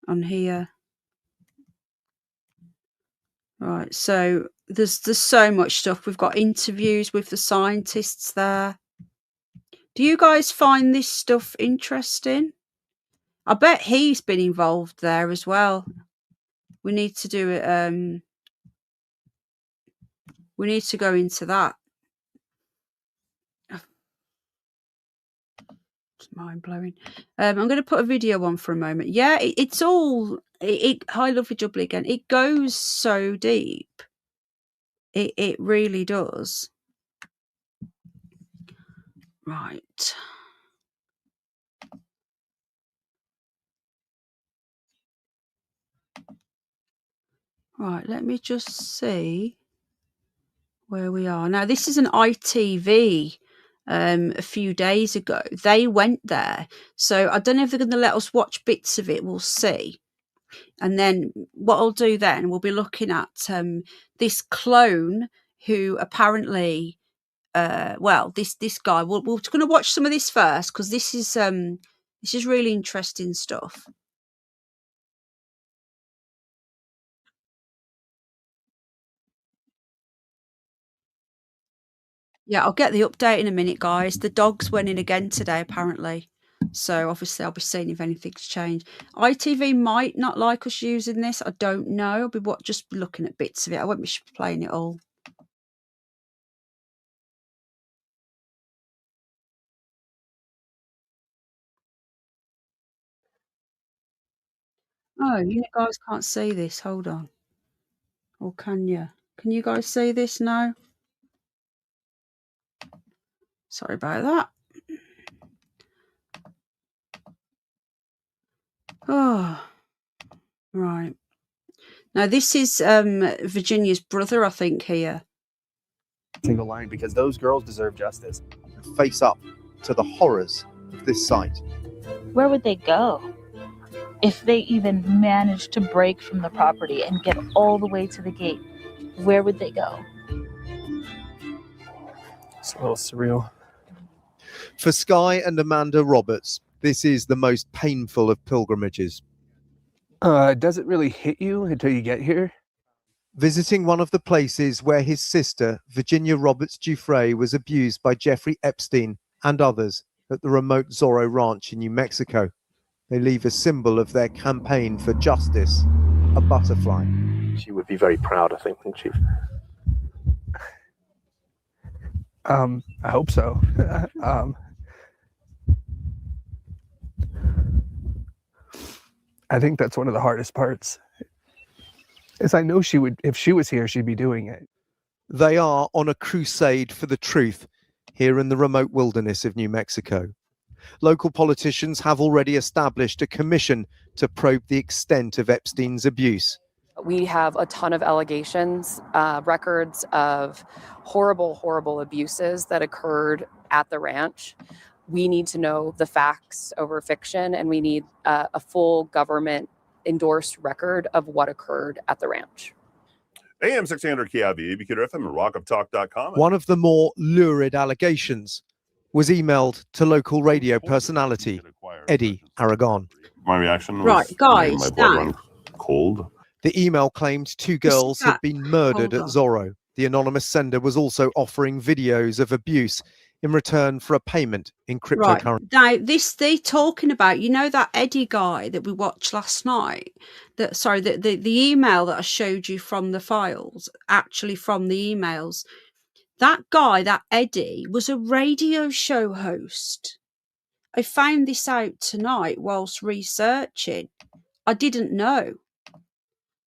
on here. Right, so there's so much stuff. We've got interviews with the scientists there. Do you guys find this stuff interesting? I bet he's been involved there as well. We need to do it. We need to go into that. It's mind blowing. I'm going to put a video on for a moment. Yeah, it's all. Hi, lovely jubbly again. It goes so deep. It really does. Right. Right, let me just see where we are now. This is an ITV a few days ago. They went there, so I don't know if they're going to let us watch bits of it. We'll see. And then what I'll do then, we'll be looking at this clone who apparently, this guy. We're going to watch some of this first because this is really interesting stuff. Yeah, I'll get the update in a minute, guys. The dogs went in again today, apparently. So obviously I'll be seeing if anything's changed. ITV might not like us using this. I don't know. I'll be just looking at bits of it. I won't be playing it all. Oh, you guys can't see this. Hold on. Or can you? Can you guys see this now? Sorry about that. Oh, right. Now, this is Virginia's brother, I think, here. Single line, because those girls deserve justice. Face up to the horrors of this site. Where would they go? If they even managed to break from the property and get all the way to the gate, where would they go? It's a little surreal. For Skye and Amanda Roberts, this is the most painful of pilgrimages. Does it really hit you until you get here? Visiting one of the places where his sister, Virginia Roberts Giuffre, was abused by Jeffrey Epstein and others at the remote Zorro Ranch in New Mexico. They leave a symbol of their campaign for justice, a butterfly. She would be very proud, I think, wouldn't she? I hope so. I think that's one of the hardest parts. Is I know she would, if she was here, she'd be doing it. They are on a crusade for the truth here in the remote wilderness of New Mexico. Local politicians have already established a commission to probe the extent of Epstein's abuse. We have a ton of allegations, records of horrible, horrible abuses that occurred at the ranch. We need to know the facts over fiction, and we need a full government endorsed record of what occurred at the ranch. AM 600 KIV, Beaker FM, and rockoftalk.com. One of the more lurid allegations was emailed to local radio personality Eddie Aragon. My reaction was Right, guys, my blood run cold. The email claimed two girls had been murdered at Zorro. The anonymous sender was also offering videos of abuse in return for a payment in cryptocurrency. Right. Now, they're talking about, you know, that Eddie guy that we watched last night? The email that I showed you from the files, actually from the emails. That guy, that Eddie, was a radio show host. I found this out tonight whilst researching. I didn't know.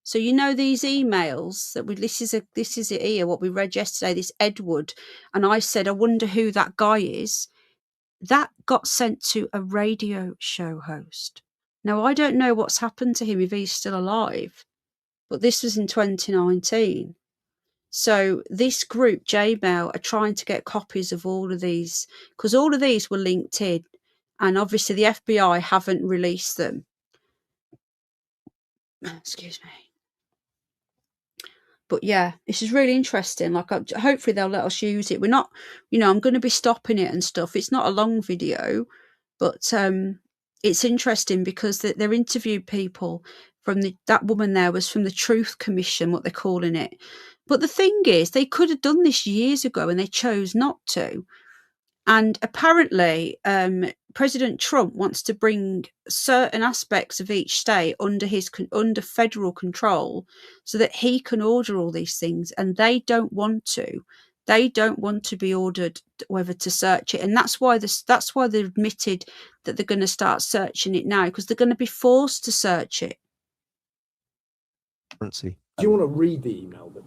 So you know these emails that this is it here, what we read yesterday, this Edward, and I said, I wonder who that guy is. That got sent to a radio show host. Now, I don't know what's happened to him, if he's still alive, but this was in 2019. So this group, J-Mail, are trying to get copies of all of these, because all of these were linked in, and obviously the FBI haven't released them. Excuse me. But yeah, this is really interesting. Like, hopefully they'll let us use it. We're not, you know, I'm going to be stopping it and stuff. It's not a long video, but it's interesting because they're interviewed people from that woman there was from the Truth Commission, what they're calling it. But the thing is, they could have done this years ago and they chose not to. And apparently, President Trump wants to bring certain aspects of each state under federal control so that he can order all these things. And they don't want to. They don't want to be ordered whether to search it. And that's why they've admitted that they're going to start searching it now, because they're going to be forced to search it. Do you want to read the email then?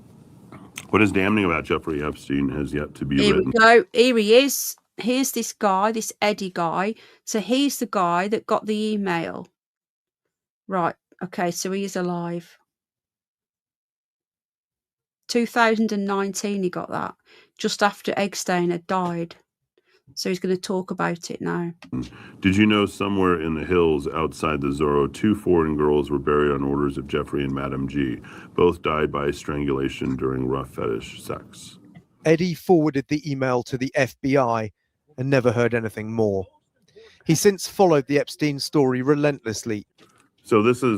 What is damning about Jeffrey Epstein has yet to be Here written. we go. Here he is. Here's this guy, this Eddie guy. So he's the guy that got the email. Right. Okay. So he is alive. 2019 he got that, just after Epstein had died. So he's going to talk about it now. Did you know somewhere in the hills outside the Zorro, 2 foreign girls were buried on orders of Jeffrey and Madame G. Both died by strangulation during rough fetish sex. Eddie forwarded the email to the FBI and never heard anything more. He since followed the Epstein story relentlessly. So these are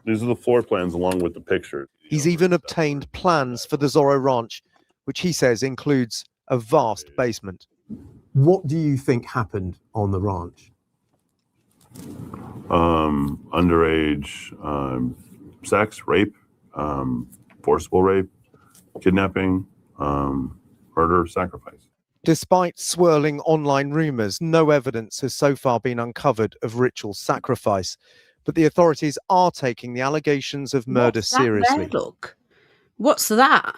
the floor plans along with the picture. He's even obtained plans for the Zorro Ranch, which he says includes a vast basement. What do you think happened on the ranch? Underage sex, rape, forcible rape, kidnapping, murder, sacrifice. Despite swirling online rumours, no evidence has so far been uncovered of ritual sacrifice. But the authorities are taking the allegations of murder What's that seriously. there, look? What's that?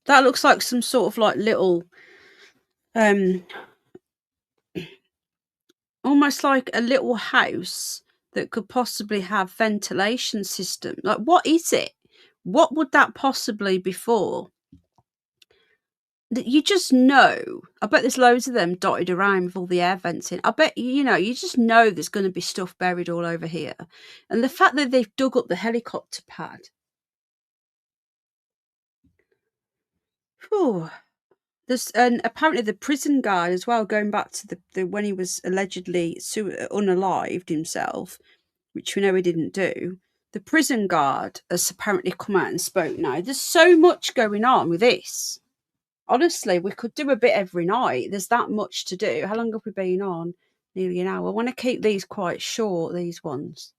That looks like some sort of like little, almost like a little house that could possibly have ventilation system. Like, what is it? What would that possibly be for? You just know. I bet there's loads of them dotted around with all the air vents in. I bet, you know, you just know there's going to be stuff buried all over here. And the fact that they've dug up the helicopter pad. Whew. And apparently the prison guard as well, going back to the when he was allegedly unalived himself, which we know he didn't do. The prison guard has apparently come out and spoke now. There's so much going on with this. Honestly, we could do a bit every night. There's that much to do. How long have we been on? Nearly an hour. I want to keep these quite short, these ones.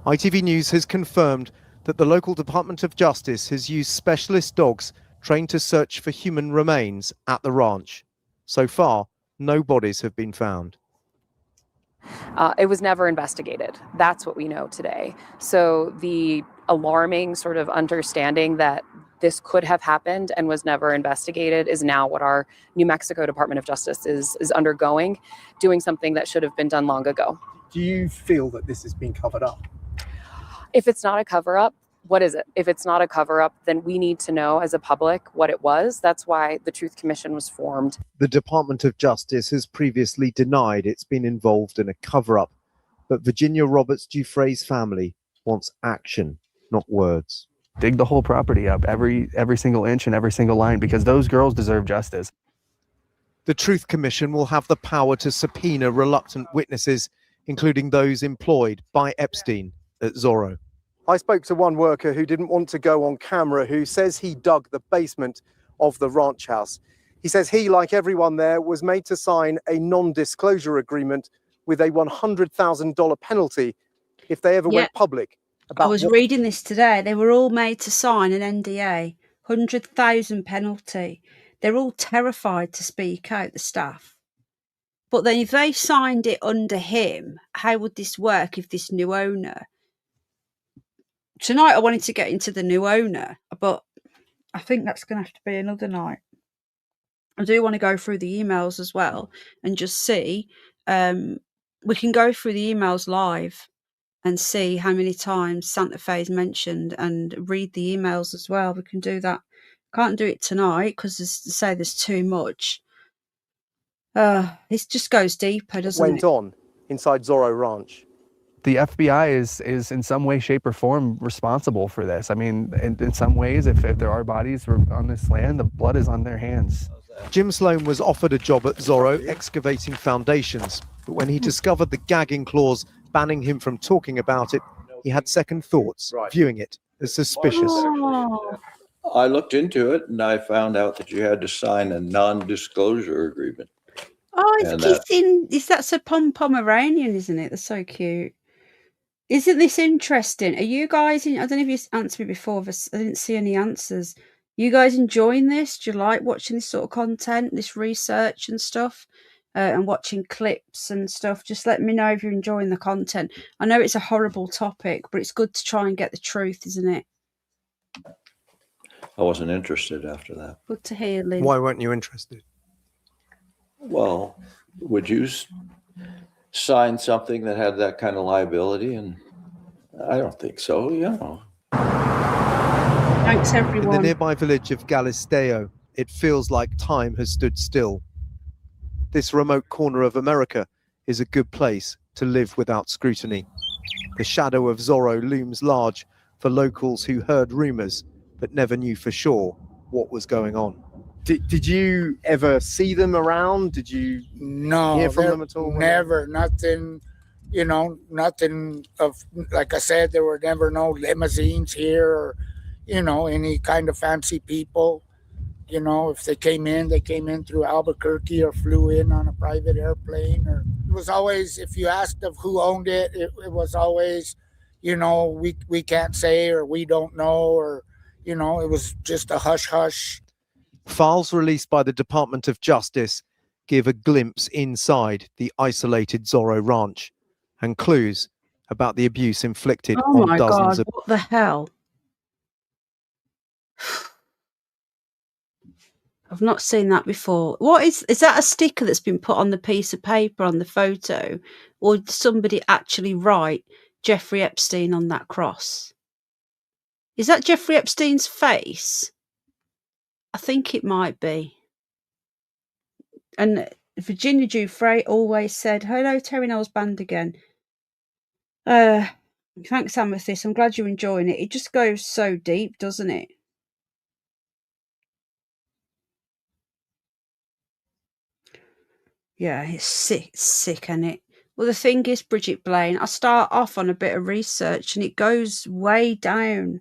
ITV News has confirmed that the local Department of Justice has used specialist dogs trained to search for human remains at the ranch. So far, no bodies have been found. It was never investigated. That's what we know today. So the alarming sort of understanding that this could have happened and was never investigated is now what our New Mexico Department of Justice is undergoing, doing something that should have been done long ago. Do you feel that this has been covered up? If it's not a cover-up, what is it? If it's not a cover-up, then we need to know as a public what it was. That's why the Truth Commission was formed. The Department of Justice has previously denied it's been involved in a cover-up, but Virginia Roberts Giuffre's family wants action, not words. Dig the whole property up, every single inch and every single line, because those girls deserve justice. The Truth Commission will have the power to subpoena reluctant witnesses, including those employed by Epstein at Zorro. I spoke to one worker who didn't want to go on camera, who says he dug the basement of the ranch house. He says he, like everyone there, was made to sign a non-disclosure agreement with a $100,000 penalty if they ever went public. I was reading this today. They were all made to sign an NDA, 100,000 penalty. They're all terrified to speak out, the staff. But then if they signed it under him, how would this work if this new owner... Tonight I wanted to get into the new owner, but I think that's going to have to be another night. I do want to go through the emails as well and just see. We can go through the emails live and see how many times Santa Fe is mentioned and read the emails as well. We can do that. Can't do it tonight because, as I say, there's too much. This just goes deeper, doesn't it? Went on inside Zorro Ranch. The FBI is in some way, shape, or form responsible for this. I mean, in some ways, if there are bodies on this land, the blood is on their hands. Jim Sloan was offered a job at Zorro excavating foundations, but when he discovered the gagging clause banning him from talking about it, he had second thoughts, viewing it as suspicious. Oh. I looked into it and I found out that you had to sign a non-disclosure agreement. Oh, it's kissing. That's a Pomeranian, isn't it? That's so cute. Isn't this interesting? Are you guys I don't know if you answered me before, but I didn't see any answers. You guys enjoying this? Do you like watching this sort of content, this research and stuff, and watching clips and stuff? Just let me know if you're enjoying the content. I know it's a horrible topic, but it's good to try and get the truth, isn't it? I wasn't interested after that. Good to hear, Lynn. Why weren't you interested? Well, would you sign something that had that kind of liability? And I don't think so, you know. Thanks, In the everyone. nearby village of Galisteo, it feels like time has stood still. This remote corner of America is a good place to live without scrutiny. The shadow of Zorro looms large for locals who heard rumours but never knew for sure what was going on. Did you ever see them around? Did you No, hear from there- them at all? Never, nothing, nothing of, like I said, there were never no limousines here or, any kind of fancy people. If they came in through Albuquerque or flew in on a private airplane. Or it was always, if you asked of who owned it, it was always, we can't say, or we don't know, or, it was just a hush hush. Files released by the Department of Justice give a glimpse inside the isolated Zorro Ranch and clues about the abuse inflicted Oh on my dozens God, of... what the hell? I've not seen that before. What is that a sticker that's been put on the piece of paper on the photo? Or did somebody actually write Jeffrey Epstein on that cross? Is that Jeffrey Epstein's face? I think it might be. And Virginia Giuffre always said, hello, Terry Knowles Band again. Thanks, Amethyst. I'm glad you're enjoying it. It just goes so deep, doesn't it? Yeah, it's sick, isn't it? Well, the thing is, Bridget Blaine, I start off on a bit of research and it goes way down.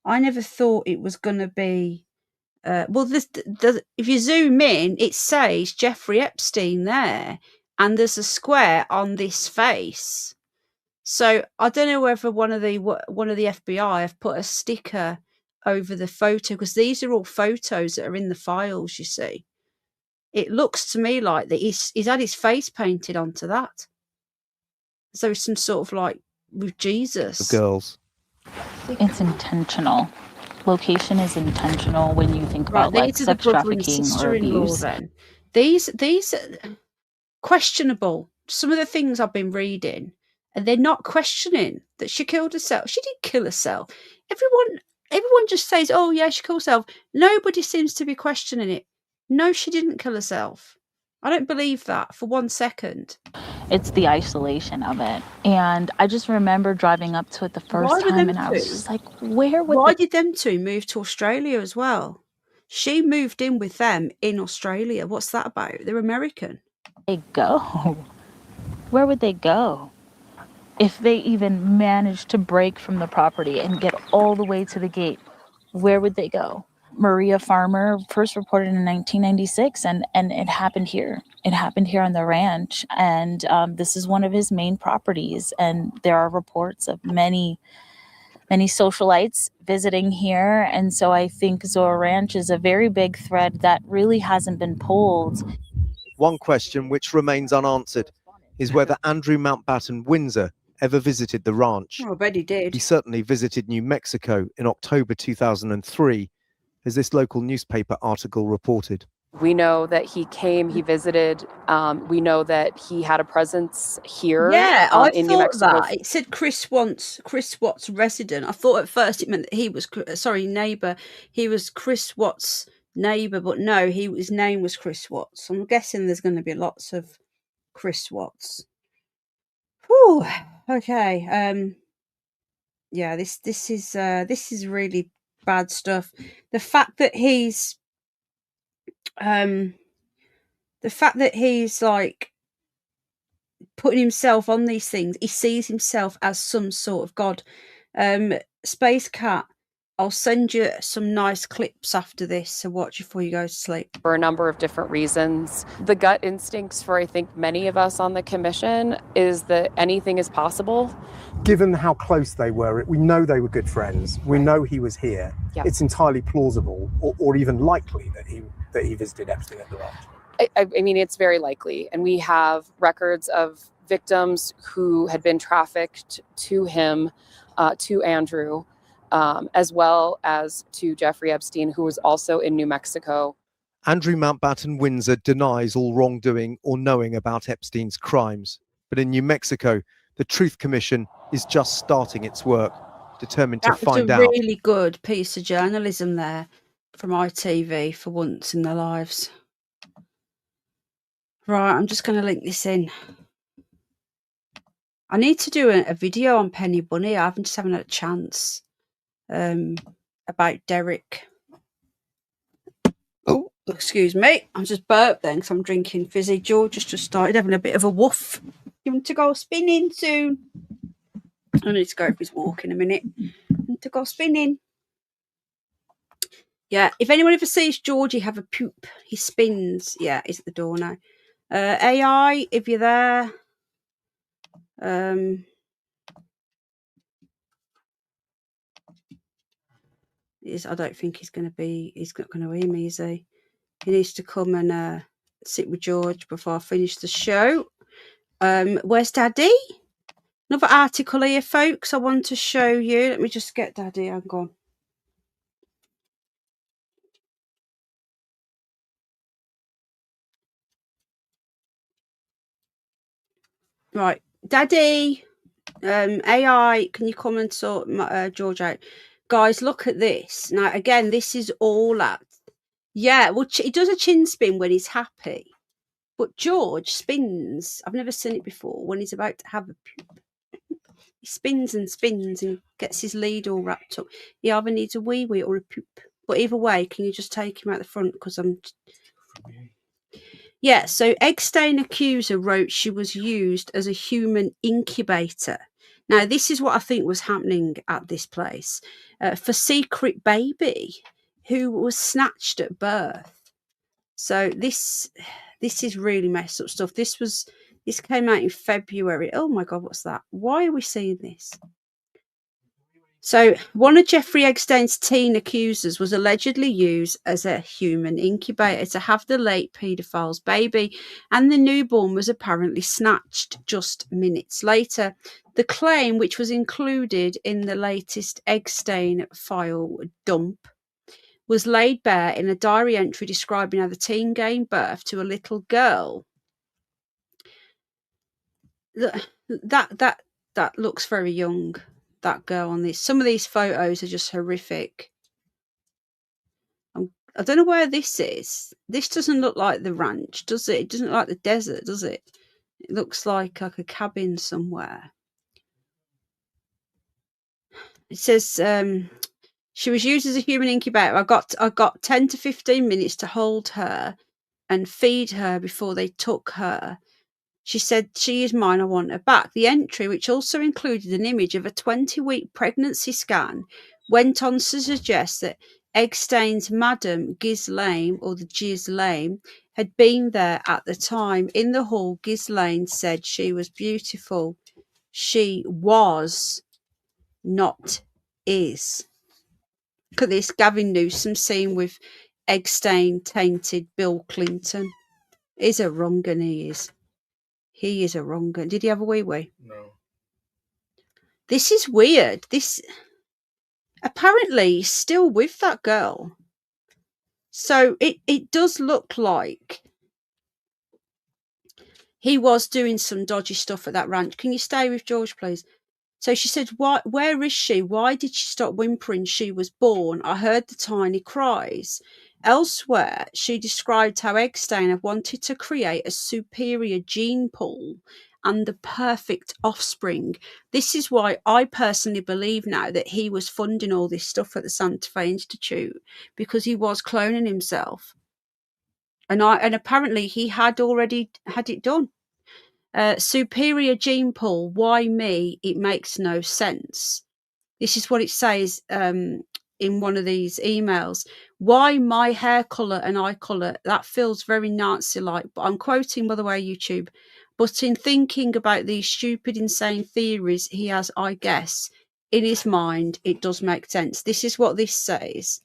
I never thought it was going to be... if you zoom in, it says Jeffrey Epstein there, and there's a square on this face. So I don't know whether one of the FBI have put a sticker over the photo, because these are all photos that are in the files, you see. It looks to me like that he's had his face painted onto that. So some sort of like with Jesus. The girls. It's intentional. Location is intentional when you think about Right, like these are the sex brother and trafficking or sister-in-law abuse. then. These are questionable. Some of the things I've been reading, and they're not questioning that she killed herself. She didn't kill herself. Everyone just says, oh yeah, she killed herself. Nobody seems to be questioning it. No, she didn't kill herself. I don't believe that for 1 second. It's the isolation of it. And I just remember driving up to it the first time and I was just like, why did them two move to Australia as well? She moved in with them in Australia. What's that about? They're American. They go? Where would they go? If they even managed to break from the property and get all the way to the gate, where would they go? Maria Farmer first reported in 1996, and it happened here. It happened here on the ranch, and this is one of his main properties. And there are reports of many socialites visiting here, and so I think Zorro Ranch is a very big thread that really hasn't been pulled. One question which remains unanswered is whether Andrew Mountbatten Windsor ever visited the ranch. Oh, I bet he did. He certainly visited New Mexico in October 2003, as this local newspaper article reported. We know that he came, he visited. We know that he had a presence here. Yeah, I in New thought Mexico. that. It said Chris Watts resident. I thought at first it meant that he was, neighbour. He was Chris Watts' neighbour, but no, his name was Chris Watts. I'm guessing there's going to be lots of Chris Watts. Whew. Okay. Yeah, this is really bad stuff. The fact that he's like putting himself on these things, he sees himself as some sort of god. Space Cat, I'll send you some nice clips after this to watch before you go to sleep. For a number of different reasons. The gut instincts for, I think, many of us on the commission is that anything is possible. Given how close they were, we know they were good friends. We know he was here. Yep. It's entirely plausible or even likely that he visited Epstein at the ranch. I mean, it's very likely. And we have records of victims who had been trafficked to him, to Andrew, as well as to Jeffrey Epstein, who was also in New Mexico. Andrew Mountbatten Windsor denies all wrongdoing or knowing about Epstein's crimes. But in New Mexico, the Truth Commission is just starting its work. determined to That was a find out. really good piece of journalism there from ITV for once in their lives. Right, I'm just going to link this in. I need to do a video on Penny Bunny. I just haven't had a chance about Derek. Oh, excuse me. I just burped then because I'm drinking fizzy. George has just started having a bit of a woof. You want to go spinning soon? I need to go for his walk in a minute. I need to go spinning. Yeah, if anyone ever sees Georgie have a poop, he spins. Yeah, he's at the door now. AI, if you're there. I don't think he's not going to hear me, is he? He needs to come and sit with George before I finish the show. Where's Daddy? Another article here, folks, I want to show you. Let me just get Daddy. Hang on. Right, Daddy. AI, can you come and sort George out? Guys, look at this. Now, again, this is all at... Yeah, well, he does a chin spin when he's happy. But George spins. I've never seen it before when he's about to have a poop. He spins and gets his lead all wrapped up. He either needs a wee-wee or a poop. But either way, can you just take him out the front? Because I'm... Yeah, so egg stain accuser wrote she was used as a human incubator. Now, this is what I think was happening at this place. For secret baby who was snatched at birth. So this is really messed up stuff. This came out in February. Oh my God, what's that? Why are we seeing this? So one of Jeffrey Epstein's teen accusers was allegedly used as a human incubator to have the late paedophile's baby, and the newborn was apparently snatched just minutes later. The claim, which was included in the latest Epstein file dump, was laid bare in a diary entry describing how the teen gave birth to a little girl. That looks very young. That girl on this. Some of these photos are just horrific. I don't know where this is. This doesn't look like the ranch, does it? It doesn't look like the desert, does it? It looks like a cabin somewhere. It says she was used as a human incubator. I got 10 to 15 minutes to hold her and feed her before they took her. She said, "She is mine, I want her back." The entry, which also included an image of a 20-week pregnancy scan, went on to suggest that Epstein's Madame Ghislaine, or the Ghislaine, had been there at the time. In the hall, Ghislaine said she was beautiful. She was, not is. Look at this, Gavin Newsom seen with Epstein tainted Bill Clinton. He's a wrong un, he is. He is a wrong un. Did he have a wee-wee? No. This is weird. This apparently he's still with that girl. So it does look like he was doing some dodgy stuff at that ranch. Can you stay with George, please? So she said, where is she? Why did she stop whimpering? She was born. I heard the tiny cries. Elsewhere, she described how Epstein had wanted to create a superior gene pool and the perfect offspring. This is why I personally believe now that he was funding all this stuff at the Santa Fe Institute, because he was cloning himself. And apparently he had already had it done. Superior gene pool, why me? It makes no sense. This is what it says in one of these emails. Why my hair colour and eye colour? That feels very Nazi-like. But I'm quoting, by the way, YouTube. But in thinking about these stupid, insane theories he has, I guess, in his mind, it does make sense. This is what this says.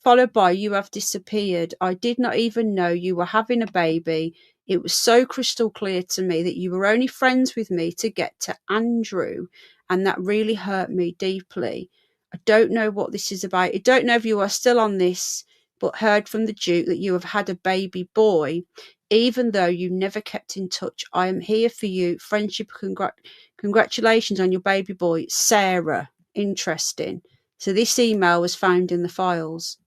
Followed by, you have disappeared. I did not even know you were having a baby. It was so crystal clear to me that you were only friends with me to get to Andrew, and that really hurt me deeply. I don't know what this is about. I don't know if you are still on this, but heard from the Duke that you have had a baby boy, even though you never kept in touch. I am here for you. Friendship, congratulations on your baby boy, Sarah. Interesting. So this email was found in the files.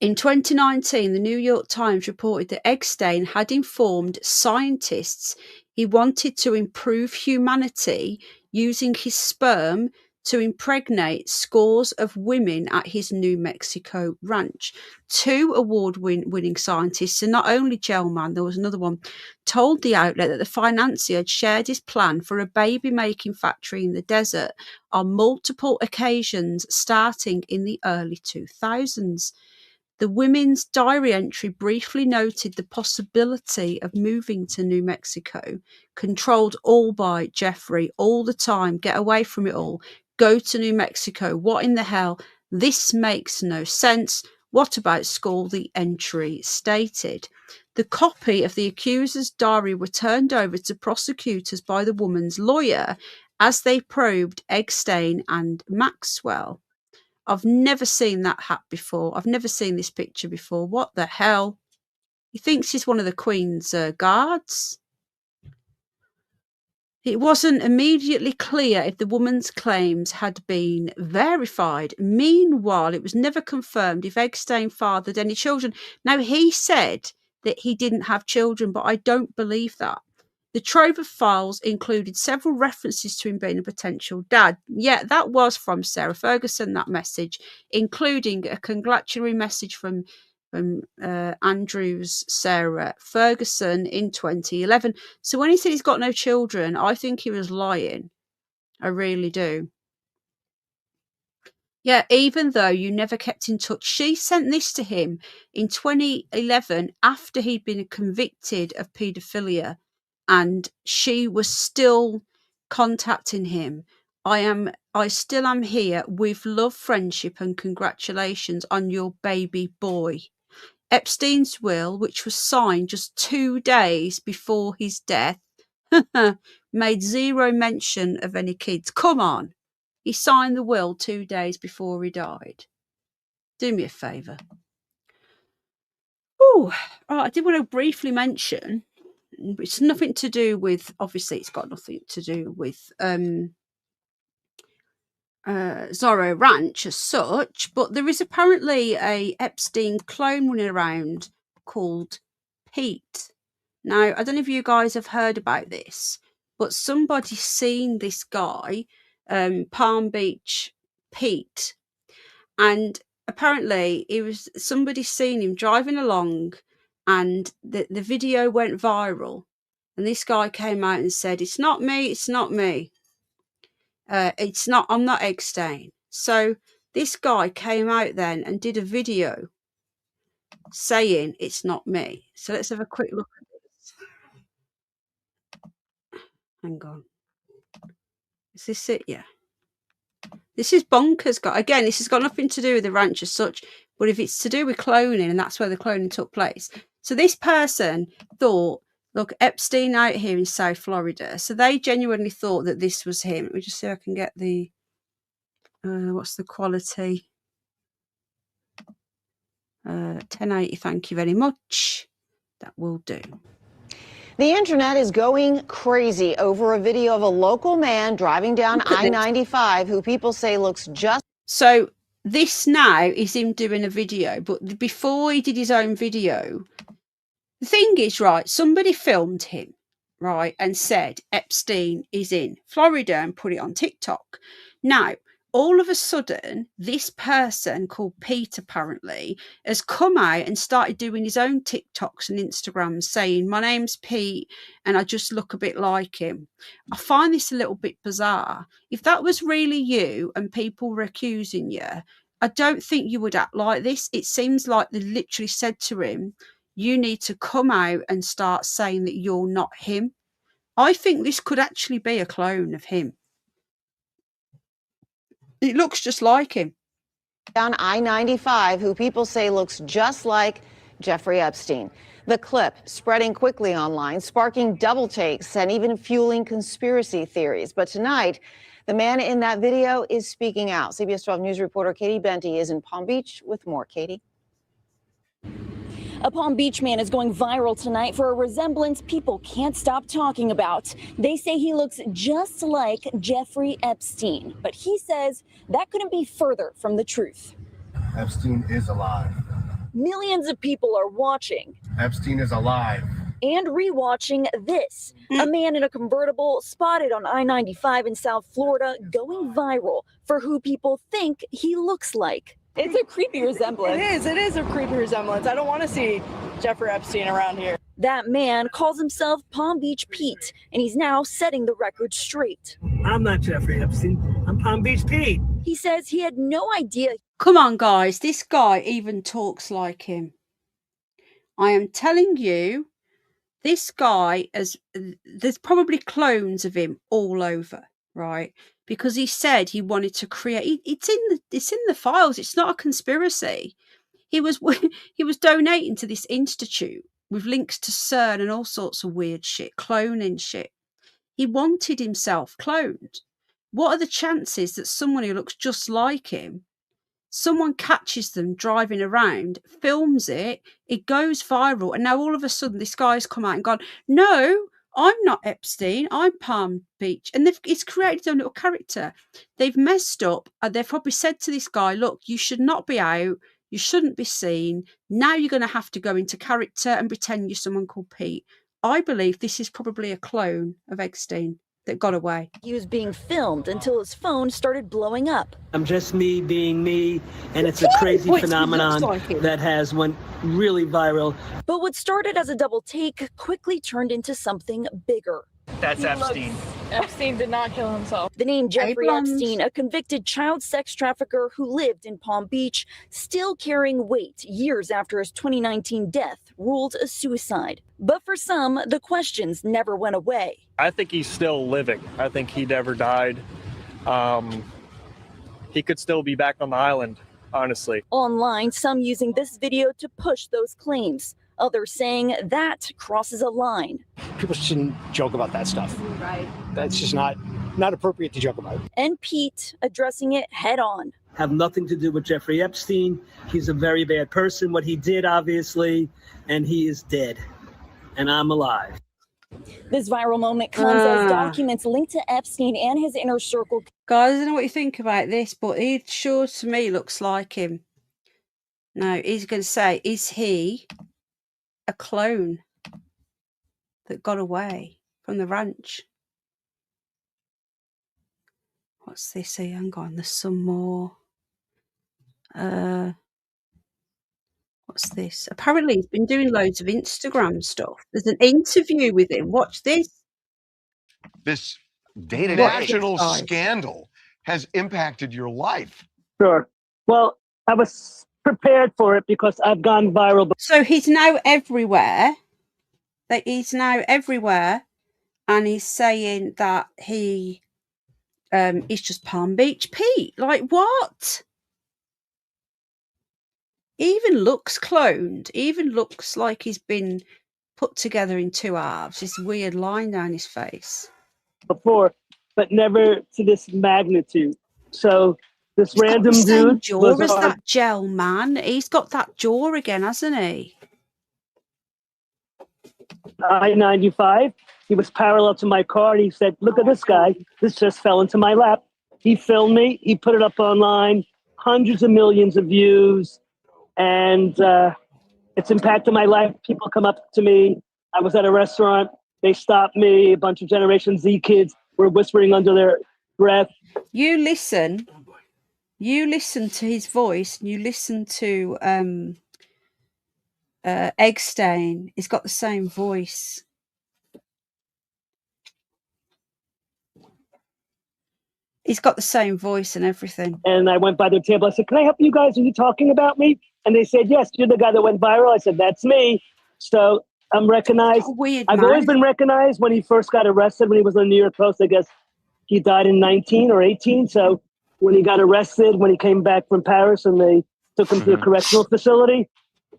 In 2019, the New York Times reported that Epstein had informed scientists he wanted to improve humanity using his sperm to impregnate scores of women at his New Mexico ranch. 2 award-winning scientists, and not only Gell-Mann, there was another one, told the outlet that the financier had shared his plan for a baby-making factory in the desert on multiple occasions starting in the early 2000s. The women's diary entry briefly noted the possibility of moving to New Mexico, controlled all by Jeffrey all the time. Get away from it all. Go to New Mexico. What in the hell? This makes no sense. What about school? The entry stated. The copy of the accuser's diary were turned over to prosecutors by the woman's lawyer as they probed Epstein and Maxwell. I've never seen that hat before. I've never seen this picture before. What the hell? He thinks he's one of the Queen's guards. It wasn't immediately clear if the woman's claims had been verified. Meanwhile, it was never confirmed if Epstein fathered any children. Now, he said that he didn't have children, but I don't believe that. The trove of files included several references to him being a potential dad. Yeah, that was from Sarah Ferguson, that message, including a congratulatory message from Andrew's Sarah Ferguson in 2011. So when he said he's got no children, I think he was lying. I really do. Yeah, even though you never kept in touch. She sent this to him in 2011 after he'd been convicted of paedophilia, and she was still contacting him. I still am here with love, friendship, and congratulations on your baby boy. Epstein's will, which was signed just 2 days before his death, made zero mention of any kids. Come on. He signed the will 2 days before he died. Do me a favour. Oh, I did want to briefly mention, it's nothing to do with, obviously it's got nothing to do with Zorro Ranch as such, but there is apparently a Epstein clone running around called Pete. Now, I don't know if you guys have heard about this, but somebody's seen this guy, Palm Beach Pete, and apparently somebody seen him driving along, and the video went viral, and this guy came out and said, it's not me, I'm not Epstein. So this guy came out then and did a video saying it's not me. So let's have a quick look at this. Hang on. Is this it? Yeah. This is bonkers. Again, this has got nothing to do with the ranch as such, but if it's to do with cloning, and that's where the cloning took place. So this person thought, look, Epstein out here in South Florida. So they genuinely thought that this was him. Let me just see if I can get the, what's the quality? 1080, thank you very much. That will do. The internet is going crazy over a video of a local man driving down I-95 who people say looks just... So this now is him doing a video, but before he did his own video, the thing is, right, somebody filmed him, right, and said Epstein is in Florida and put it on TikTok. Now, all of a sudden, this person called Pete apparently has come out and started doing his own TikToks and Instagrams saying, my name's Pete and I just look a bit like him. I find this a little bit bizarre. If that was really you and people were accusing you, I don't think you would act like this. It seems like they literally said to him, you need to come out and start saying that you're not him. I think this could actually be a clone of him. It looks just like him. Down I-95, who people say looks just like Jeffrey Epstein. The clip spreading quickly online, sparking double takes and even fueling conspiracy theories. But tonight, the man in that video is speaking out. CBS 12 News reporter Katie Benty is in Palm Beach with more. Katie. A Palm Beach man is going viral tonight for a resemblance people can't stop talking about. They say he looks just like Jeffrey Epstein, but he says that couldn't be further from the truth. Epstein is alive. Millions of people are watching Epstein is alive. and rewatching this. A man in a convertible spotted on I-95 in South Florida going viral for who people think he looks like. It's a creepy resemblance. It is a creepy resemblance. I don't want to see Jeffrey Epstein around here. That man calls himself Palm Beach Pete, and he's now setting the record straight. I'm not Jeffrey Epstein. I'm Palm Beach Pete. He says he had no idea. Come on, guys. This guy even talks like him. I am telling you, this guy there's probably clones of him all over, right? Because he said he wanted to create. It's in the files. It's not a conspiracy. He was donating to this institute with links to CERN and all sorts of weird shit, cloning shit. He wanted himself cloned. What are the chances that someone who looks just like him, someone catches them driving around, films it, it goes viral, and now all of a sudden this guy's come out and gone, no, I'm not Epstein, I'm Palm Beach. And it's created their own little character. They've messed up, and they've probably said to this guy, look, you should not be out, you shouldn't be seen. Now you're going to have to go into character and pretend you're someone called Pete. I believe this is probably a clone of Epstein that got away. He was being filmed until his phone started blowing up. I'm just me being me, and it's a crazy phenomenon that has went really viral. But what started as a double take quickly turned into something bigger. That's Epstein. Epstein did not kill himself. The name Jeffrey Epstein, a convicted child sex trafficker who lived in Palm Beach, still carrying weight years after his 2019 death, ruled a suicide. But for some, the questions never went away. I think he's still living. I think he never died. He could still be back on the island, honestly. Online, some using this video to push those claims. Others saying that crosses a line. People shouldn't joke about that stuff. Right. That's just not appropriate to joke about. And Pete addressing it head on. Have nothing to do with Jeffrey Epstein. He's a very bad person, what he did, obviously, and he is dead. And I'm alive. This viral moment comes as documents linked to Epstein and his inner circle. Guys, I don't know what you think about this, but he sure to me looks like him. Now, he's going to say, is he a clone that got away from the ranch? What's this here? Hang on, there's some more. What's this? Apparently he's been doing loads of Instagram stuff. There's an interview with him. Watch this. This national scandal has impacted your life. Sure. Well, I was prepared for it because I've gone viral. So he's now everywhere. He's now everywhere, and he's saying that he is just Palm Beach Pete. Like what? He even looks cloned. He even looks like he's been put together in two halves. This weird line down his face. Before, but never to this magnitude. So this He's random got the same dude jaw was as on that Gell-Mann. He's got that jaw again, hasn't he? I-95. He was parallel to my car, and he said, "Look at this guy. This just fell into my lap." He filmed me. He put it up online. Hundreds of millions of views. And it's impacted my life. People come up to me. I was at a restaurant. They stopped me. A bunch of Generation Z kids were whispering under their breath. You listen to his voice, and you listen to Epstein. He's got the same voice. He's got the same voice and everything. And I went by their table. I said, "Can I help you guys? Are you talking about me?" And they said, "Yes, you're the guy that went viral." I said, "That's me." So I'm recognized. I've always been recognized. When he first got arrested, when he was on the New York Post, I guess he died in 19 or 18. So when he got arrested, when he came back from Paris and they took him to the correctional facility,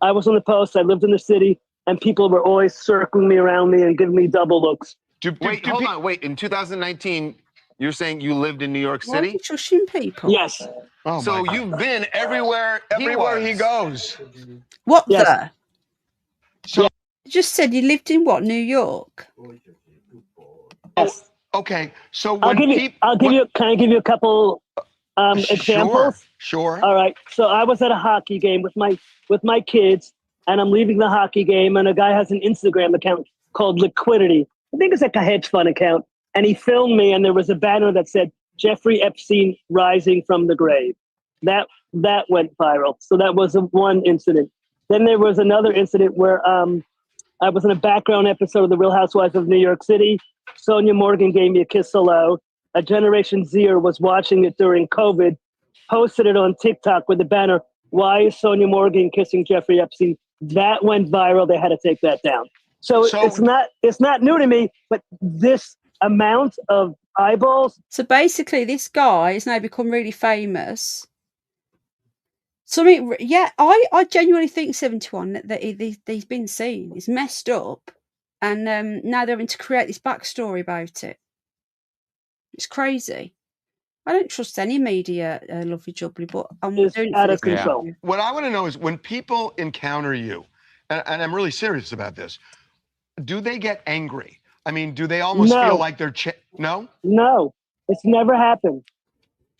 I was on the Post. I lived in the city, and people were always circling me around me and giving me double looks. Hold on. Wait. In 2019, you're saying you lived in New York Why are City? you shushing people? Yes. So you've been everywhere he goes. What Yes. the? So you just said you lived in what, New York? Yes. Okay, so I'll when give you. Can I give you a couple examples? Sure. All right. So I was at a hockey game with my kids, and I'm leaving the hockey game, and a guy has an Instagram account called Liquidity. I think it's like a hedge fund account, and he filmed me, and there was a banner that said Jeffrey Epstein rising from the grave. That went viral. So that was one incident. Then there was another incident where I was in a background episode of The Real Housewives of New York City. Sonia Morgan gave me a kiss hello. A Generation Zer was watching it during COVID, posted it on TikTok with the banner, "Why is Sonia Morgan kissing Jeffrey Epstein?" That went viral. They had to take that down. So it's not new to me, but this amount of eyeballs. So basically, this guy has now become really famous. Something, yeah, I genuinely think 71 that he's been seen. He's messed up, and now they're having to create this backstory about it. It's crazy. I don't trust any media, lovely jubbly, but I'm doing out it of control. Yeah. What I want to know is when people encounter you, and I'm really serious about this, do they get angry? I mean, do they almost feel like they're no? No, it's never happened.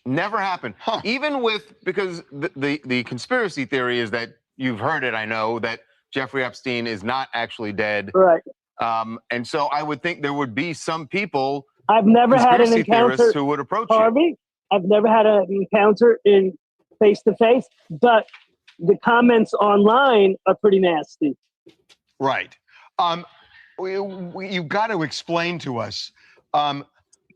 Never happened. Even with, because the conspiracy theory is that you've heard it, I know, that Jeffrey Epstein is not actually dead. Right. And so I would think there would be some people, I've never had an encounter, who would approach Harvey. you. I've never had an encounter in face-to-face, but the comments online are pretty nasty. Right. You got to explain to us,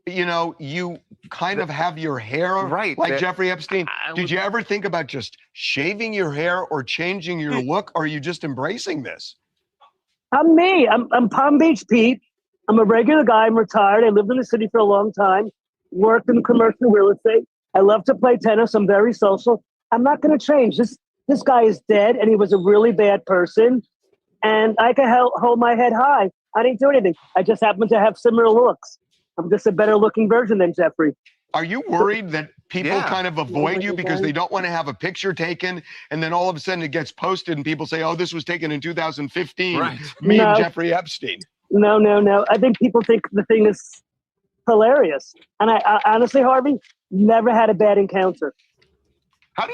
you know, you kind of have your hair like Jeffrey Epstein. Did you ever think about just shaving your hair or changing your look? Or are you just embracing this? I'm me. I'm Palm Beach Pete. I'm a regular guy. I'm retired. I lived in the city for a long time, worked in commercial real estate. I love to play tennis. I'm very social. I'm not going to change. This guy is dead, and he was a really bad person. And I can hold my head high. I didn't do anything. I just happen to have similar looks. I'm just a better looking version than Jeffrey. Are you worried that people kind of avoid you because they don't want to have a picture taken, and then all of a sudden it gets posted and people say, "Oh, this was taken in 2015." Right. Me and Jeffrey Epstein. No. I think people think the thing is hilarious. And I honestly, Harvey, never had a bad encounter. How do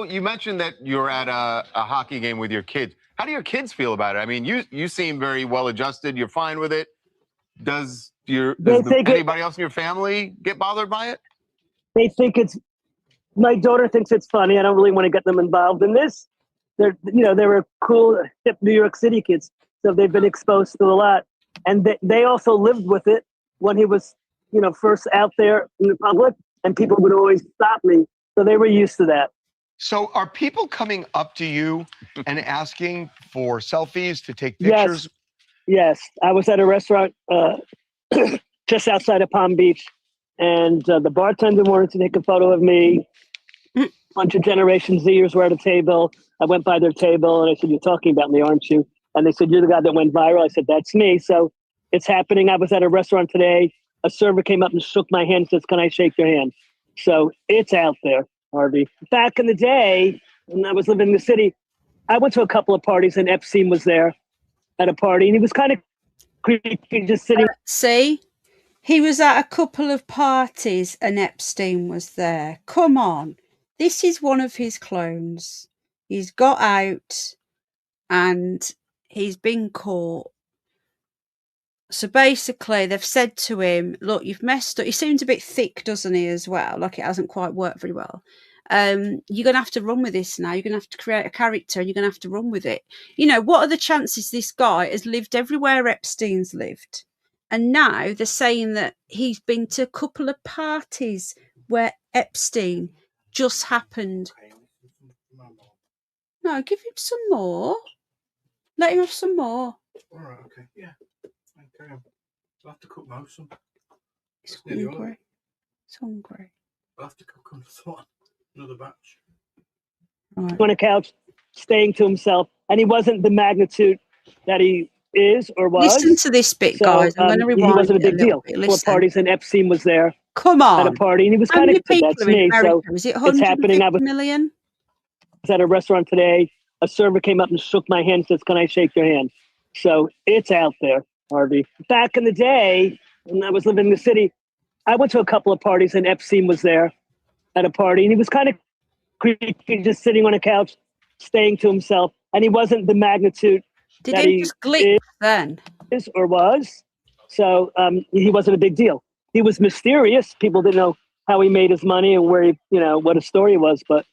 you mentioned that you're at a hockey game with your kids. How do your kids feel about it? I mean, you seem very well adjusted. You're fine with it. Does anybody else in your family get bothered by it? They think my daughter thinks it's funny. I don't really want to get them involved in this. They were cool, hip New York City kids. So they've been exposed to a lot. And they also lived with it when he was, first out there in the public, and people would always stop me. So they were used to that. So are people coming up to you and asking for selfies to take pictures? Yes. I was at a restaurant just outside of Palm Beach, and the bartender wanted to take a photo of me. A bunch of Generation Zers were at a table. I went by their table, and I said, "You're talking about me, aren't you?" And they said, "You're the guy that went viral." I said, "That's me." So it's happening. I was at a restaurant today. A server came up and shook my hand and says, "Can I shake your hand?" So it's out there, Harvey. Back in the day, when I was living in the city, I went to a couple of parties, and Epstein was there at a party, and he was kind of creepy, just sitting. See, he was at a couple of parties, and Epstein was there. Come on. This is one of his clones. He's got out, and he's been caught. So basically, they've said to him, "Look, you've messed up." He seems a bit thick, doesn't he, as well? Like it hasn't quite worked very well. You're going to have to run with this now. You're going to have to create a character, and you're going to have to run with it. What are the chances this guy has lived everywhere Epstein's lived? And now they're saying that he's been to a couple of parties where Epstein just happened. No, give him some more. Let him have some more. All right, okay, yeah. Okay, I'll have to cook most of them. He's hungry. He's hungry. I'll have to cook another batch. On a couch, staying to himself, and he wasn't the magnitude that he is or was. Listen to this bit, guys. I'm going to rewind. He wasn't a big deal. For parties, and Epstein was there. Come on, at a party, and he was kind of. That's me. So is it it's happening. I was million? at a restaurant today. a server came up and shook my hand and says, "Can I shake your hand?" So it's out there, Harvey. Back in the day, when I was living in the city, I went to a couple of parties and Epstein was there at a party, and he was kind of creepy, just sitting on a couch, staying to himself, and he wasn't the magnitude Did that he he just glitch then? is or was. So he wasn't a big deal. He was mysterious. People didn't know how he made his money and where he, what his story was. But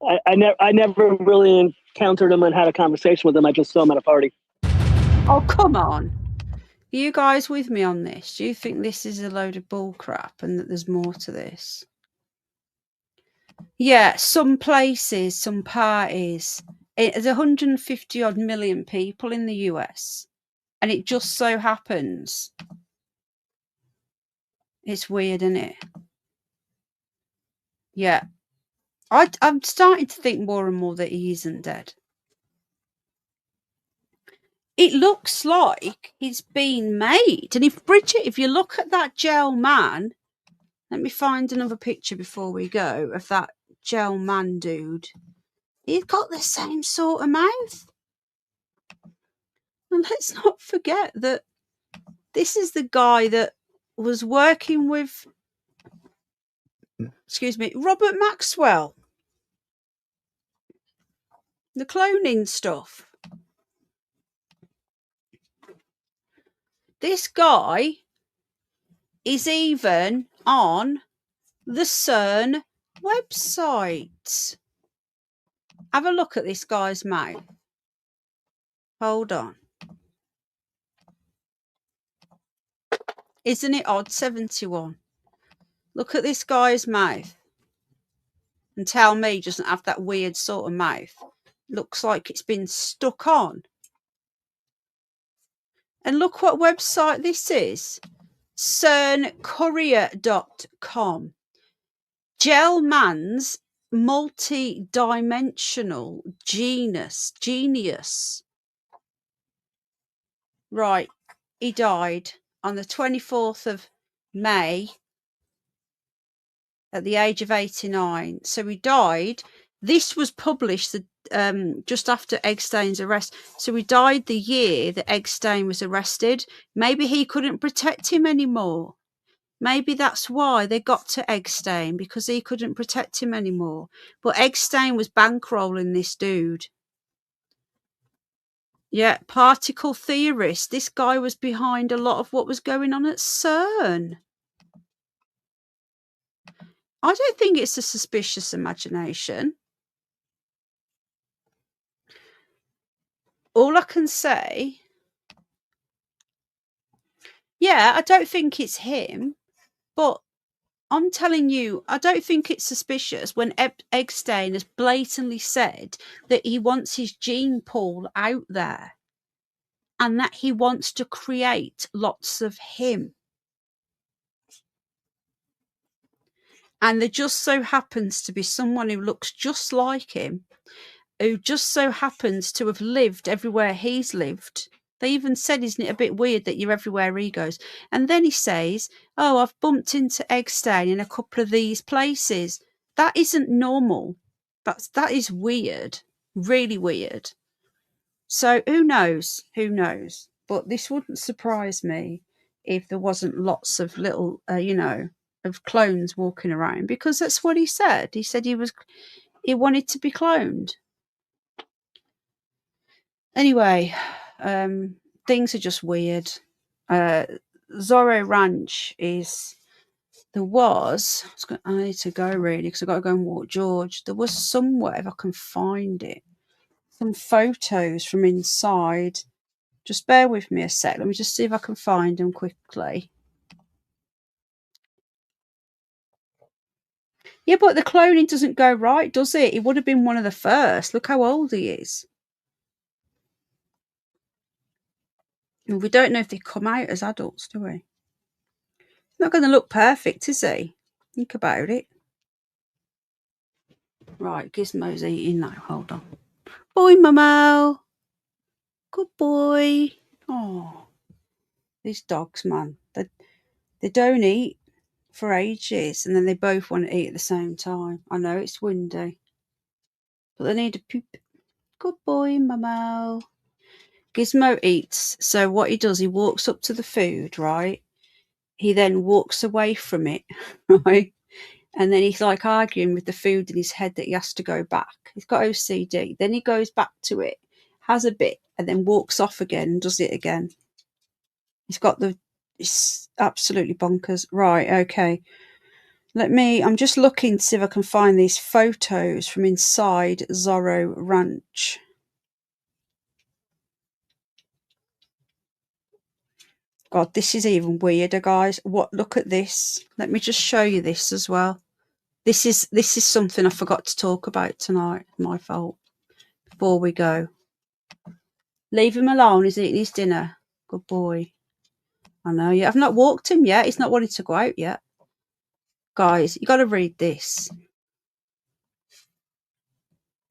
I never really encountered him and had a conversation with him. I just saw him at a party. Oh, come on. Are you guys with me on this? Do you think this is a load of bull crap and that there's more to this? Yeah, some places, some parties. There's 150 odd million people in the US. And it just so happens. It's weird, isn't it? Yeah. I'm starting to think more and more that he isn't dead. It looks like he's been made. And if you look at that Gell-Mann, let me find another picture before we go of that Gell-Mann dude. He's got the same sort of mouth. And let's not forget that this is the guy that was working with, Robert Maxwell. The cloning stuff. This guy is even on the CERN website. Have a look at this guy's mouth. Hold on. Isn't it odd? 71. Look at this guy's mouth. And tell me he doesn't have that weird sort of mouth. Looks like it's been stuck on. And look what website this is. CERNcourier.com. Gell-Mann's multi-dimensional genius. Right. He died on the 24th of May at the age of 89. So he died. This was published just after Epstein's arrest. So he died the year that Epstein was arrested. Maybe he couldn't protect him anymore. Maybe that's why they got to Epstein, because he couldn't protect him anymore. But Epstein was bankrolling this dude. Yeah, particle theorist. This guy was behind a lot of what was going on at CERN. I don't think it's a suspicious imagination. All I can say, yeah, I don't think it's him, but I'm telling you, I don't think it's suspicious when Epstein has blatantly said that he wants his gene pool out there and that he wants to create lots of him. And there just so happens to be someone who looks just like him, who just so happens to have lived everywhere he's lived. They even said, isn't it a bit weird that you're everywhere he goes? And then he says, oh, I've bumped into Epstein in a couple of these places. That isn't normal. That is weird, really weird. So who knows? Who knows? But this wouldn't surprise me if there wasn't lots of little, of clones walking around, because that's what he said. He said he wanted to be cloned. Anyway, things are just weird. Zorro Ranch I need to go really, because I've got to go and walk George. There was somewhere, if I can find it, some photos from inside. Just bear with me a sec. Let me just see if I can find them quickly. Yeah, but the cloning doesn't go right, does it? He would have been one of the first. Look how old he is. And we don't know if they come out as adults, do we? He's not going to look perfect, is he? Think about it. Right, Gizmo's eating now. Hold on. Boy, Momo. Good boy. Oh, these dogs, man. They don't eat for ages, and then they both want to eat at the same time. I know it's windy, but they need a poop. Good boy, Momo. Gizmo eats. So what he does, he walks up to the food, right? He then walks away from it, right? And then he's like arguing with the food in his head that he has to go back. He's got OCD. Then he goes back to it, has a bit, and then walks off again and does it again. It's absolutely bonkers. Right, okay. I'm just looking to see if I can find these photos from inside Zorro Ranch. God, this is even weirder, guys. Look at this. Let me just show you this as well. This is something I forgot to talk about tonight. My fault. Before we go. Leave him alone. He's eating his dinner. Good boy. I know. Yeah, I've not walked him yet. He's not wanting to go out yet. Guys, you got to read this.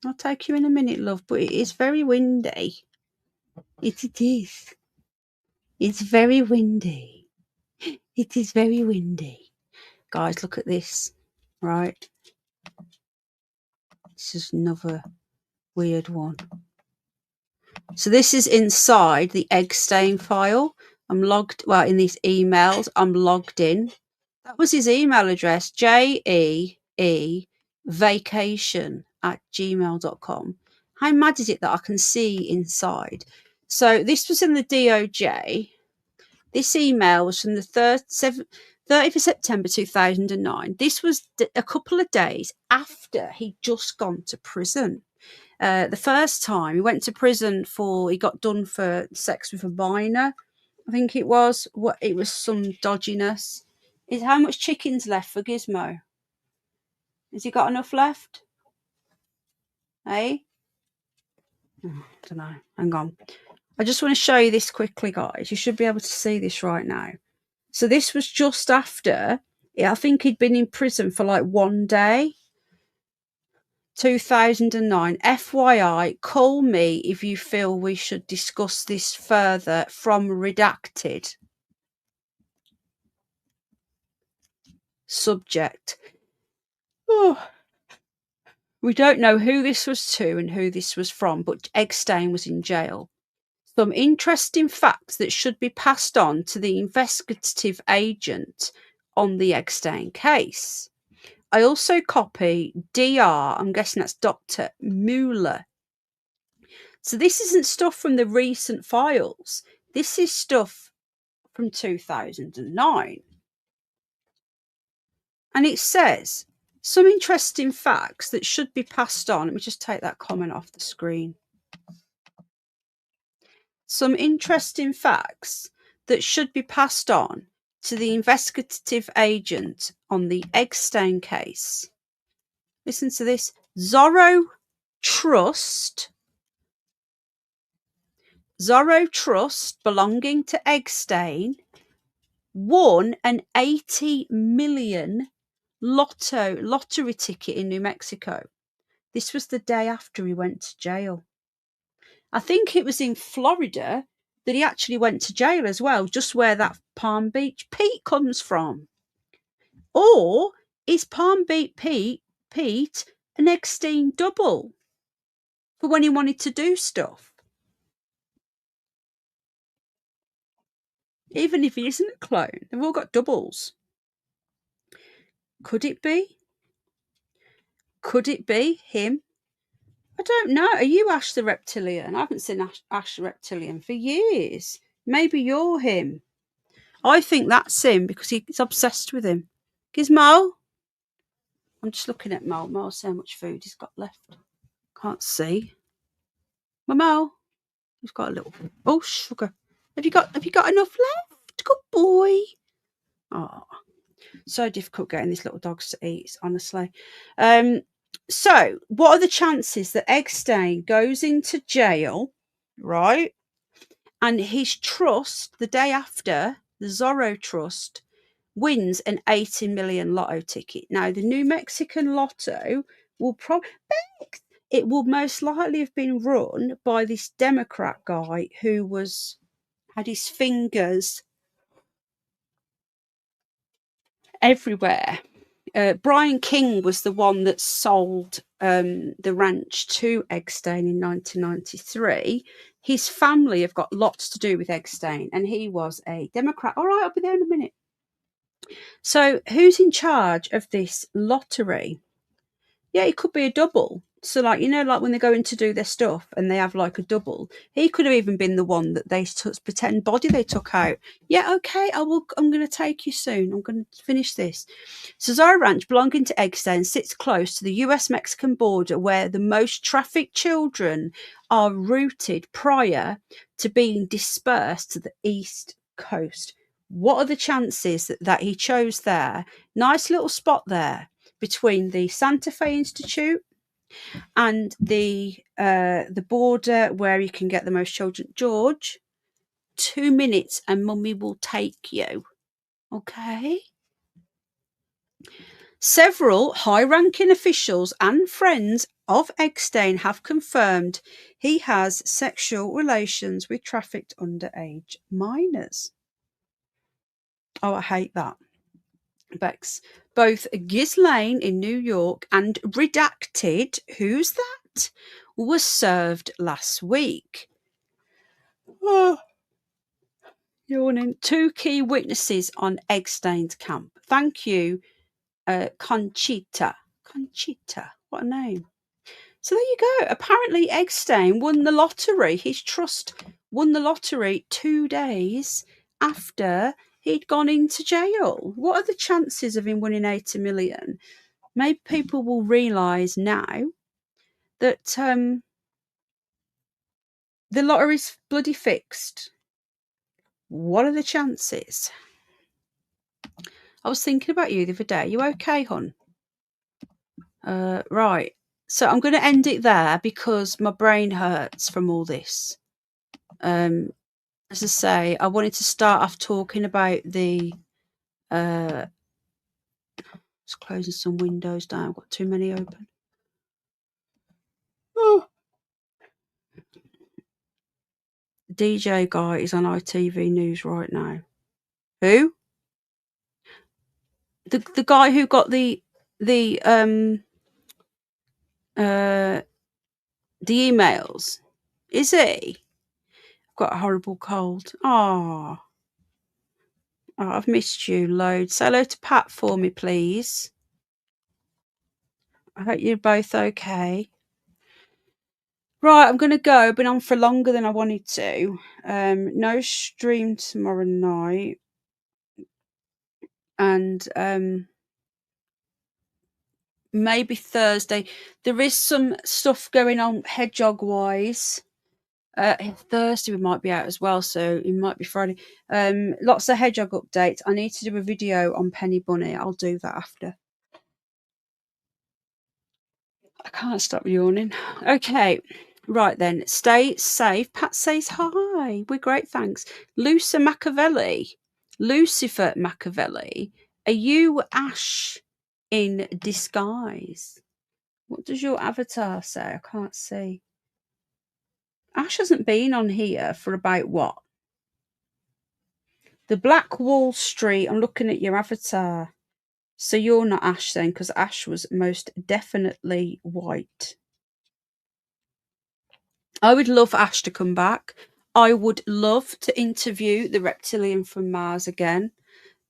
I'll take you in a minute, love, but it is very windy. It is. It's very windy. It is very windy. Guys, look at this. Right. This is another weird one. So this is inside the egg stain file. I'm logged, well, in these emails, I'm logged in. That was his email address, jeevacation@gmail.com. How mad is it that I can see inside? So this was in the DOJ. This email was from the 30th of September 2009. This was a couple of days after he'd just gone to prison. The first time he went to prison he got done for sex with a minor. I think it was. It was some dodginess. Is how much chicken's left for Gizmo? Has he got enough left? Hey? I don't know. Hang on. I just want to show you this quickly, guys. You should be able to see this right now. So this was just after, I think he'd been in prison for like 1 day. 2009. FYI, call me if you feel we should discuss this further. From redacted. Subject. Oh. We don't know who this was to and who this was from, but Epstein was in jail. Some interesting facts that should be passed on to the investigative agent on the Epstein case. I also copy Dr. I'm guessing that's Dr. Mueller. So this isn't stuff from the recent files. This is stuff from 2009. And it says, some interesting facts that should be passed on. Let me just take that comment off the screen. Some interesting facts that should be passed on to the investigative agent on the Epstein case. Listen to this. Zorro Trust belonging to Epstein won an 80 million lottery ticket in New Mexico. This was the day after he went to jail. I think it was in Florida that he actually went to jail as well, just where that Palm Beach Pete comes from. Or is Palm Beach Pete an Epstein double for when he wanted to do stuff? Even if he isn't a clone, they've all got doubles. Could it be? Could it be him? I don't know. Are you Ash the Reptilian? I haven't seen Ash the Reptilian for years. Maybe you're him. I think that's him because he's obsessed with him. Gizmo? I'm just looking at Mo. Mo's how much food he's got left. Can't see. Mo. He's got a little. Oh, sugar. Have you got enough left? Good boy. Oh, so difficult getting these little dogs to eat, honestly. So, what are the chances that Epstein goes into jail, right? And his trust, the day after, the Zorro Trust, wins an 80 million lotto ticket. Now, the New Mexican lotto will it will most likely have been run by this Democrat guy who had his fingers everywhere. Brian King was the one that sold the ranch to Epstein in 1993, his family have got lots to do with Epstein, and he was a Democrat. All right, I'll be there in a minute. So who's in charge of this lottery? Yeah, it could be a double. So, like, you know, like when they go in to do their stuff and they have like a double, he could have even been the one that they pretend body they took out. Yeah, okay, I'm going to take you soon. I'm going to finish this. So Zorro Ranch, belonging to Epstein, sits close to the US-Mexican border, where the most trafficked children are routed prior to being dispersed to the East Coast. What are the chances that he chose there? Nice little spot there between the Santa Fe Institute and the border where you can get the most children. George, 2 minutes and Mummy will take you. Okay? Several high-ranking officials and friends of Epstein have confirmed he has sexual relations with trafficked underage minors. Oh, I hate that. Bex. Both Ghislaine in New York and Redacted, who's that, was served last week. Oh, yawning. 2 key witnesses on Epstein's camp. Thank you, Conchita. Conchita, what a name. So there you go. Apparently Epstein won the lottery. His trust won the lottery 2 days after he'd gone into jail. What are the chances of him winning 80 million? Maybe people will realise now that the lottery's bloody fixed. What are the chances? I was thinking about you the other day. You okay, hon? Right. So I'm going to end it there because my brain hurts from all this. As I say, I wanted to start off talking about the just closing some windows down. I've got too many open. Oh. DJ guy is on ITV News right now. Who? The guy who got the emails. Is he? I've got a horrible cold. Oh, I've missed you loads. Say hello to Pat for me, please. I hope you're both okay. Right, I'm going to go. Been on for longer than I wanted to. No stream tomorrow night. And maybe Thursday. There is some stuff going on hedgehog-wise. Thursday we might be out as well, so it might be Friday. Lots of hedgehog updates. I need to do a video on Penny Bunny. I'll do that after. I can't stop yawning. Okay, right then. Stay safe. Pat says hi. We're great, thanks. Lucifer Machiavelli. Are you Ash in disguise? What does your avatar say? I can't see. Ash hasn't been on here for about what? The Black Wall Street. I'm looking at your avatar. So you're not Ash then, because Ash was most definitely white. I would love Ash to come back. I would love to interview the reptilian from Mars again.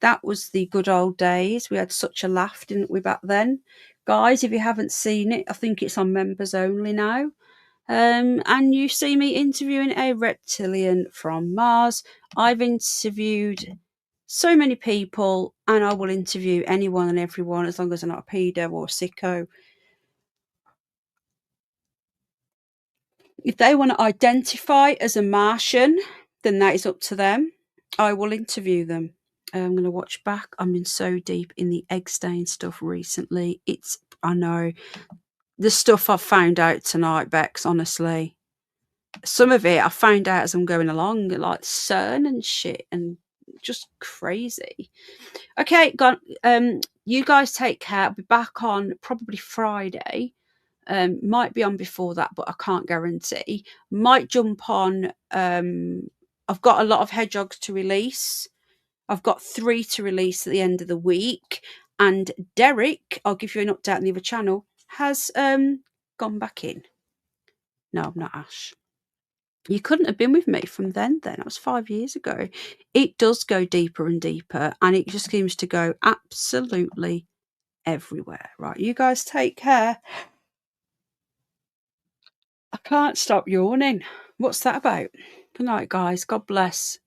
That was the good old days. We had such a laugh, didn't we, back then? Guys, if you haven't seen it, I think it's on members only now. And you see me interviewing a reptilian from Mars. I've interviewed so many people, and I will interview anyone and everyone as long as they're not a pedo or a sicko. If they want to identify as a Martian, then that is up to them. I will interview them. I'm going to watch back. I've been so deep in the Epstein stuff recently. I know. The stuff I've found out tonight, Bex, honestly. Some of it I found out as I'm going along, like CERN and shit, and just crazy. Okay, you guys take care. I'll be back on probably Friday. Might be on before that, but I can't guarantee. Might jump on. I've got a lot of hedgehogs to release. I've got 3 to release at the end of the week. And Derek, I'll give you an update on the other channel, has gone back in. No, I'm not Ash. You couldn't have been with me from then. That was 5 years ago. It does go deeper and deeper, and it just seems to go absolutely everywhere. Right, you guys take care. I can't stop yawning. What's that about? Good night, guys. God bless.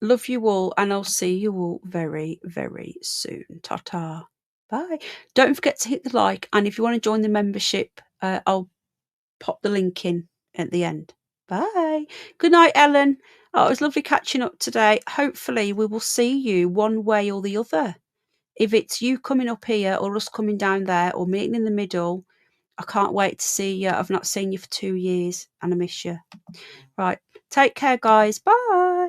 Love you all, and I'll see you all very, very soon. Ta-ta. Bye. Don't forget to hit the like, and if you want to join the membership, I'll pop the link in at the end. Bye. Good night, Ellen. Oh, it was lovely catching up today. Hopefully we will see you one way or the other. If it's you coming up here or us coming down there or meeting in the middle, I can't wait to see you. I've not seen you for 2 years and I miss you. Right. Take care, guys. Bye.